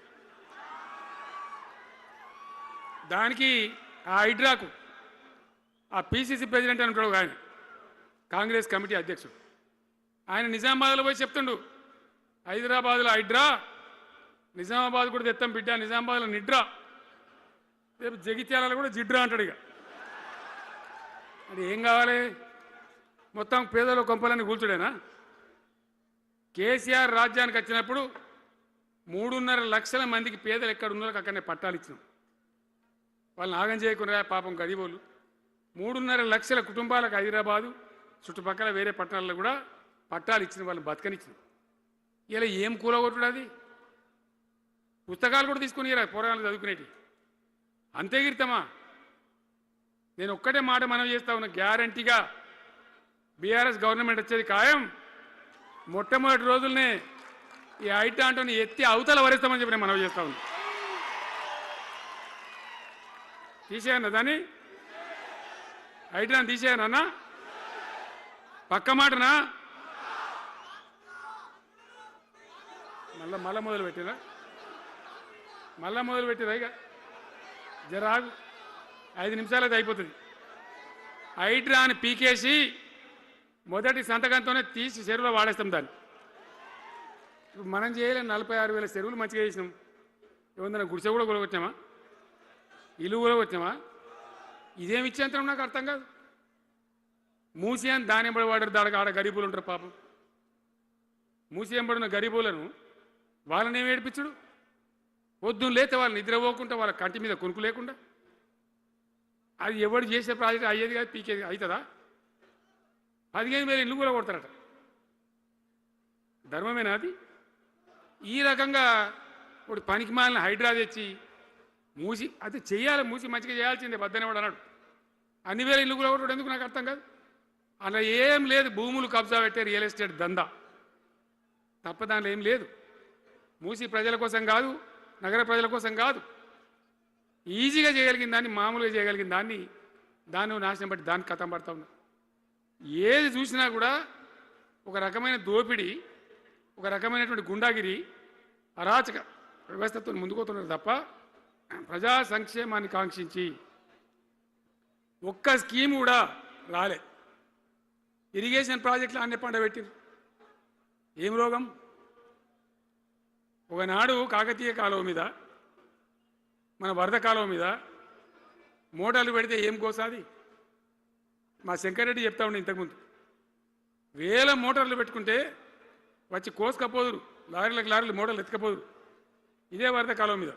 దానికి ఆ హైడ్రాకు ఆ పిసిసి ప్రెసిడెంట్ అని ఉంటాడు ఆయన, కాంగ్రెస్ కమిటీ అధ్యక్షుడు, ఆయన నిజామాబాద్లో పోయి చెప్తుండు, హైదరాబాద్లో హైడ్రా, నిజామాబాద్ కూడా తెత్తాం బిడ్డ, నిజామాబాద్లో నిడ్రా, రేపు జగిత్యాలలో కూడా జిడ్రా అంటాడు. ఇక అది ఏం కావాలి? మొత్తం పేదల కొంపలన్నీ కూల్చుడేనా? కేసీఆర్ రాజ్యానికి వచ్చినప్పుడు 3.5 లక్షల మందికి పేదలు ఎక్కడ ఉన్నారో అక్కడనే పట్టాలు ఇచ్చినాం. వాళ్ళని ఆగం చేయకుండా పాపం గరీబోళ్ళు 3.5 లక్షల కుటుంబాలకు హైదరాబాదు చుట్టుపక్కల వేరే పట్టణాల్లో కూడా పట్టాలు ఇచ్చిన వాళ్ళని బతకనిచ్చినాం. ఇలా ఏం కూలగొట్టుడు? అది పుస్తకాలు కూడా తీసుకుని పోరాటాలు చదువుకునేటి అంతే గిరితమా? నేను ఒక్కటే మాట మనవి చేస్తా ఉన్నా, గ్యారంటీగా బీఆర్ఎస్ గవర్నమెంట్ వచ్చేది ఖాయం. మొట్టమొదటి రోజులనే ఈ ఐటాంటోని ఎత్తి అవతల వరేస్తామని చెప్పి నేను మనవి చేస్తా ఉన్నా. తీసేయన్నా దాన్ని, ఐటాన్ తీసేయనన్నా? పక్క మాటనా? మళ్ళా మొదలు పెట్టిరా? ఇక జరాగు, 5 నిమిషాలు అది అయిపోతుంది. హైడ్రాని పీకేసి మొదటి సంతకంతోనే తీసి చెరువులో వాడేస్తాం దాన్ని. ఇప్పుడు మనం చేయలేం. 46,000 చెరువులు మంచిగా చేసినాం. ఏమన్నా గుడిసె కూడా కూలగొచ్చామా? ఇల్లు కూలగొచ్చామా? ఇదేమి ఇచ్చేంతరం నాకు అర్థం కాదు. మూసి అని దాని ఎంబడి వాడారు, దానికి ఆడ గరీబులు ఉంటారు పాపం. మూసి ఎంబడిన గరీబులను వాళ్ళని ఏమి ఏడిపించుడు? పొద్దున్న లేతే వాళ్ళు నిద్రపోకుండా, వాళ్ళ కంటి మీద కొనుక్కు లేకుండా, అది ఎవడు చేసే ప్రాజెక్ట్ అయ్యేది కాదు, పీకేది అవుతుందా? 15,000 ఇల్లు కూడా కొడతారట. ధర్మమేనా అది? ఈ రకంగా ఒకటి పనికి మాలిన హైడ్రా తెచ్చి మూసి అది చెయ్యాలి, మూసి మంచిగా చేయాల్సిందే బద్దనేవాడు అన్నాడు. అన్ని వేల ఇల్లు కూడా కొట్టడం ఎందుకు నాకు అర్థం కాదు. అలా ఏం లేదు, భూములు కబ్జా పెట్టే రియల్ ఎస్టేట్ దందా తప్ప దానిలో ఏం లేదు. మూసి ప్రజల కోసం కాదు, నగర ప్రజల కోసం కాదు, ఈజీగా చేయగలిగిన దాన్ని, మామూలుగా చేయగలిగిన దాన్ని నాశనం బట్టి దాన్ని కథం పడతా ఉన్నా. ఏది చూసినా కూడా ఒక రకమైన దోపిడీ, ఒక రకమైనటువంటి గుండాగిరి, అరాచక వ్యవస్థతో ముందుకోతున్నారు తప్ప ప్రజా సంక్షేమాన్ని కాంక్షించి ఒక్క స్కీమ్ కూడా రాలే. ఇరిగేషన్ ప్రాజెక్టులు అన్ని పండబెట్టిరు. ఏం రోగం? ఒకనాడు కాకతీయ కాలువ మీద, మన వరద కాలువ మీద మోటార్లు పెడితే ఏం కోసాది? మా శంకరెడ్డి చెప్తా ఉండే ఇంతకుముందు, 1000 మోటార్లు పెట్టుకుంటే వచ్చి కోసుకపోదురు, లారీలు మోటార్లు ఎత్తుకపోదురు. ఇదే వరద కాలువ మీద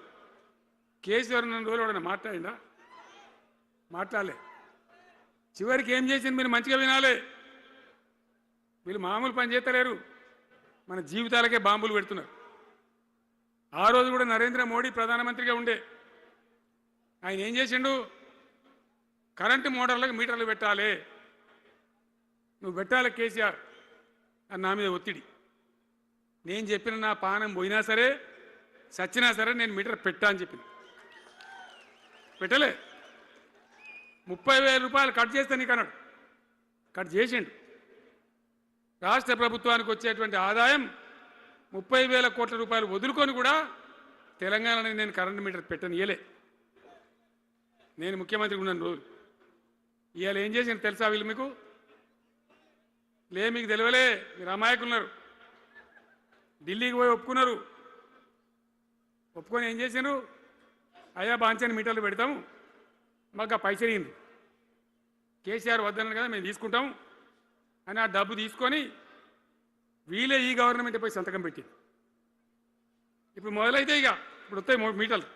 కేసీఆర్ ఉన్న రోజులు ఎవడన్నా మాట్లాడిందా? మాట్లాడలే. చివరికి ఏం చేసింది మీరు మంచిగా వినాలి. వీళ్ళు మామూలు పని చేస్తలేరు, మన జీవితాలకే బాంబులు పెడుతున్నారు. ఆ రోజు కూడా నరేంద్ర మోడీ ప్రధానమంత్రిగా ఉండే ఆయన ఏం చేసిండు? కరెంటు మోటార్లకు మీటర్లు పెట్టాలి, నువ్వు పెట్టాలి కేసీఆర్ అని నా మీద ఒత్తిడి. నేను చెప్పిన నా పానం పోయినా సరే, సచ్చినా సరే నేను మీటర్ పెట్టా అని చెప్పింది. పెట్టలే. 30,000 రూపాయలు కట్ చేస్తే నీకు అన్నాడు, కట్ చేసిండు. రాష్ట్ర ప్రభుత్వానికి వచ్చేటువంటి ఆదాయం 30,000 కోట్ల రూపాయలు వదులుకొని కూడా తెలంగాణలో నేను కరెంటు మీటర్ పెట్టనియలే. నేను ముఖ్యమంత్రి ఉన్నాను రోజు. ఇవాళ ఏం చేసిన తెలుసా వీళ్ళు మీకు? మీకు తెలియలే, మీరు అమాయకున్నారు. ఢిల్లీకి పోయి ఒప్పుకున్నారు. ఒప్పుకొని ఏం చేశారు? అయ్యా బాంచని మీటర్లు పెడతాము, మాకు ఆ పైసలు ఇయ్యండి, కేసీఆర్ వద్దన్నారు కదా మేము తీసుకుంటాం అని ఆ డబ్బు తీసుకొని వీళ్ళే ఈ గవర్నమెంట్ పోయి సంతకం పెట్టింది. ఇప్పుడు మొదలైతే ఇప్పుడు వస్తాయి మీటర్లు.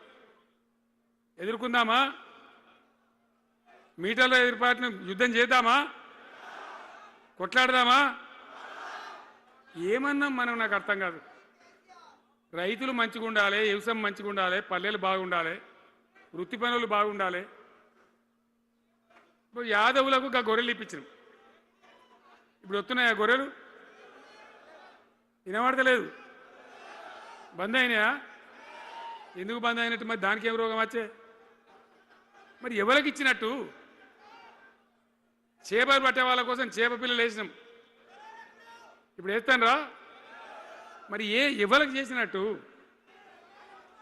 ఎదుర్కొందామా? మీటర్ల ఏర్పాటును యుద్ధం చేద్దామా? కొట్లాడదామా? ఏమన్నాం మనం? నాకు అర్థం కాదు. రైతులు మంచిగా ఉండాలి, వ్యవసాయం మంచిగా ఉండాలి, పల్లెలు బాగుండాలి, వృత్తి పనులు బాగుండాలి. ఇప్పుడు యాదవులకు గొర్రెలు ఇప్పించినాం. ఇప్పుడు వస్తున్నాయా గొర్రెలు? వినబడతలేదు. బంద్ అయినాయా? ఎందుకు బంద్ అయినట్టు? మరి దానికి ఏం రోగం వచ్చే? మరి ఎవరికి ఇచ్చినట్టు? చేపలు పట్టే వాళ్ళ కోసం చేప పిల్లలు వేసినాం, ఇప్పుడు వేస్తాను రా. మరి ఎవరికి చేసినట్టు?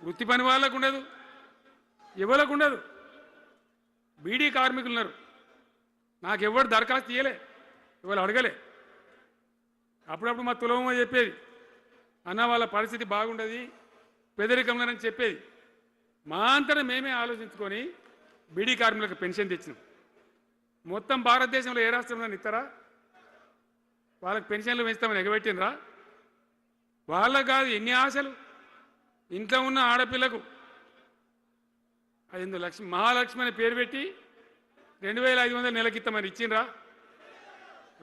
వృత్తి పని వాళ్ళకు ఉండదు, ఎవరికి ఉండదు. బీడీ కార్మికులు ఉన్నారు, నాకెవ్వరు దరఖాస్తు ఇయ్యలే, ఎవరు అడగలే. అప్పుడప్పుడు మా తులమో చెప్పేది, అన్న వాళ్ళ పరిస్థితి బాగుండదు పేదరికంలోనని చెప్పేది. మా అంతటా మేమే ఆలోచించుకొని బీడీ కార్మికులకు పెన్షన్ తెచ్చినాం. మొత్తం భారతదేశంలో ఏ రాష్ట్రంలో ఇస్తారా? వాళ్ళకి పెన్షన్లు పెంచుతామని ఎగబెట్టినరా? వాళ్ళకు కాదు, ఎన్ని ఆశలు ఇంట్లో ఉన్న ఆడపిల్లకు 5 లక్షలు మహాలక్ష్మి అనే పేరు పెట్టి 2500 నెలకిస్తామని ఇచ్చిండ్రా?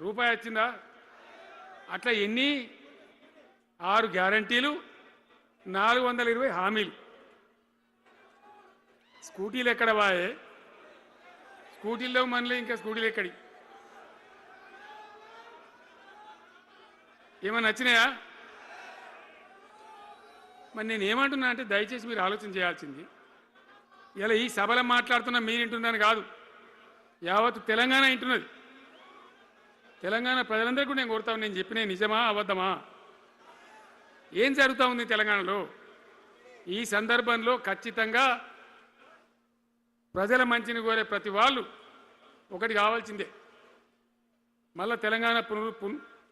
రూపాయి వచ్చిందా? అట్లా ఎన్ని 6 గ్యారంటీలు, 420 హామీలు. స్కూటీలు ఎక్కడ వాయే? స్కూటీల్లో మనలే, ఇంకా స్కూటీలు ఎక్కడి? ఏమన్నా నచ్చినాయా? మరి నేను ఏమంటున్నా అంటే దయచేసి మీరు ఆలోచన చేయాల్సింది, ఇలా ఈ సభలో మాట్లాడుతున్నా మీరు వింటున్నాను కాదు, యావత్ తెలంగాణ వింటున్నది. తెలంగాణ ప్రజలందరికీ నేను కోరుతాను, నేను చెప్పిన నిజమా అబద్ధమా? ఏం జరుగుతూ ఉంది తెలంగాణలో? ఈ సందర్భంలో ఖచ్చితంగా ప్రజల మంచిని కోరే ప్రతి వాళ్ళు ఒకటి కావాల్సిందే, మళ్ళా తెలంగాణ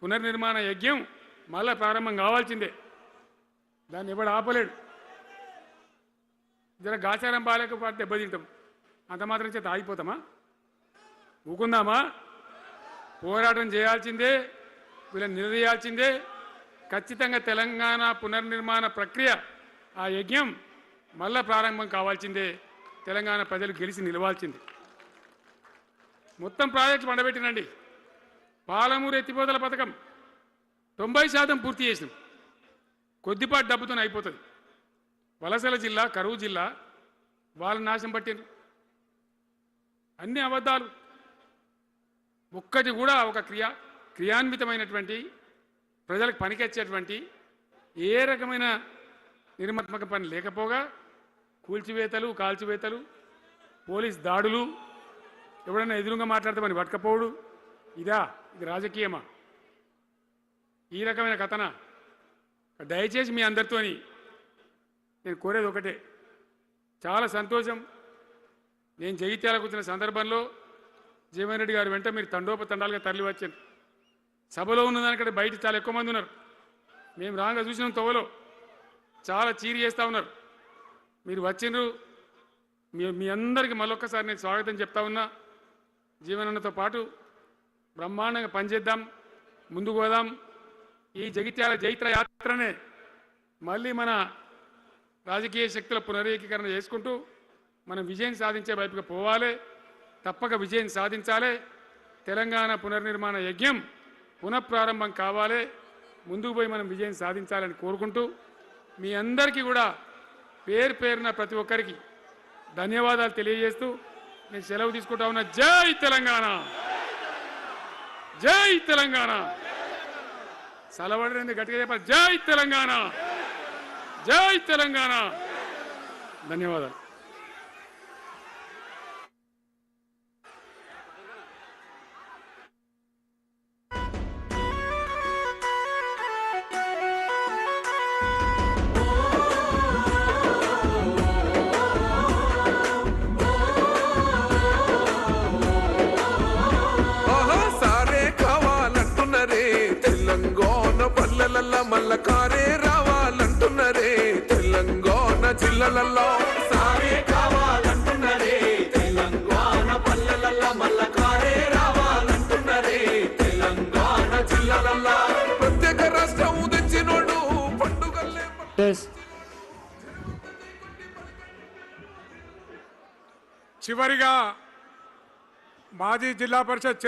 పునర్నిర్మాణ యజ్ఞం మళ్ళా ప్రారంభం కావాల్సిందే. దాన్ని ఎవడు ఆపలేడు. జర గాచారం బాలేకపోతే దెబ్బతింటాం, అంత మాత్రం చేత ఆగిపోతామా? ఊకుందామా? పోరాటం చేయాల్సిందే, వీళ్ళని నిలదీయాల్సిందే. ఖచ్చితంగా తెలంగాణ పునర్నిర్మాణ ప్రక్రియ, ఆ యజ్ఞం మళ్ళా ప్రారంభం కావాల్సిందే. తెలంగాణ ప్రజలు గెలిచి నిలవాల్సిందే. మొత్తం ప్రాజెక్టులు పండబెట్టినండి. పాలమూరు ఎత్తిపోతల పథకం 90% పూర్తి చేసినాం. కొద్దిపాటి డబ్బుతో అయిపోతుంది. వలసల జిల్లా, కరువు జిల్లా వాళ్ళ నాశనం పట్టిండ్రు. అన్ని అబద్ధాలు. ఒక్కటి కూడా ఒక క్రియాన్వితమైనటువంటి ప్రజలకు పనికొచ్చేటువంటి ఏ రకమైన నిర్మాత్మక పని లేకపోగా కూల్చివేతలు, కాల్చివేతలు, పోలీస్ దాడులు, ఎవడన్నా ఎదురుగా మాట్లాడితే మన పట్టుకపోవడు. ఇది రాజకీయమా? ఈ రకమైన కథన? దయచేసి మీ అందరితోని నేను కోరేది ఒకటే, చాలా సంతోషం. నేను జగిత్యాలకు వచ్చిన సందర్భంలో జీవన్ రెడ్డి గారు వెంట మీరు తండోపతండాలుగా తరలి వచ్చారు. సభలో ఉన్నదానికంటే బయట చాలా ఎక్కువ మంది ఉన్నారు. మేము రాగా చూసినాం, తోవలో చాలా చీరి చేస్తూ ఉన్నారు. మీరు వచ్చిండ్రు. మీ అందరికీ మళ్ళొక్కసారి నేను స్వాగతం చెప్తా ఉన్నా. జీవనన్నతో పాటు బ్రహ్మాండంగా పనిచేద్దాం, ముందుకు పోదాం. ఈ జగిత్యాల జైత్ర యాత్రనే మళ్ళీ మన రాజకీయ శక్తుల పునరేకీకరణ చేసుకుంటూ మనం విజయం సాధించే వైపుగా పోవాలి. తప్పక విజయం సాధించాలి. తెలంగాణ పునర్నిర్మాణ యజ్ఞం పునఃప్రారంభం కావాలి. ముందుకు పోయి మనం విజయం సాధించాలని కోరుకుంటూ మీ అందరికీ కూడా పేరు పేరున ప్రతి ఒక్కరికి ధన్యవాదాలు తెలియజేస్తూ నేను సెలవు తీసుకుంటా ఉన్నా. జై తెలంగాణ, జై తెలంగాణ. సలవడని గట్టిగా చెప్పాలి. జై తెలంగాణ, జై తెలంగాణ. ధన్యవాదాలు. పల్లెలల్లా మల్ల కారే రావాలంటున్నరే తెలంగాణ జిల్లాలల్లో సారే కావాలంటున్నరే తెలంగాణ పల్లెలల్లా మల్ల కారే రావాలంటున్నరే తెలంగాణ జిల్లాలల్లో ప్రత్యేక రాష్ట్రం తెచ్చినోడు పండుగల్లే చివరిగా మాజీ జిల్లా పరిషత్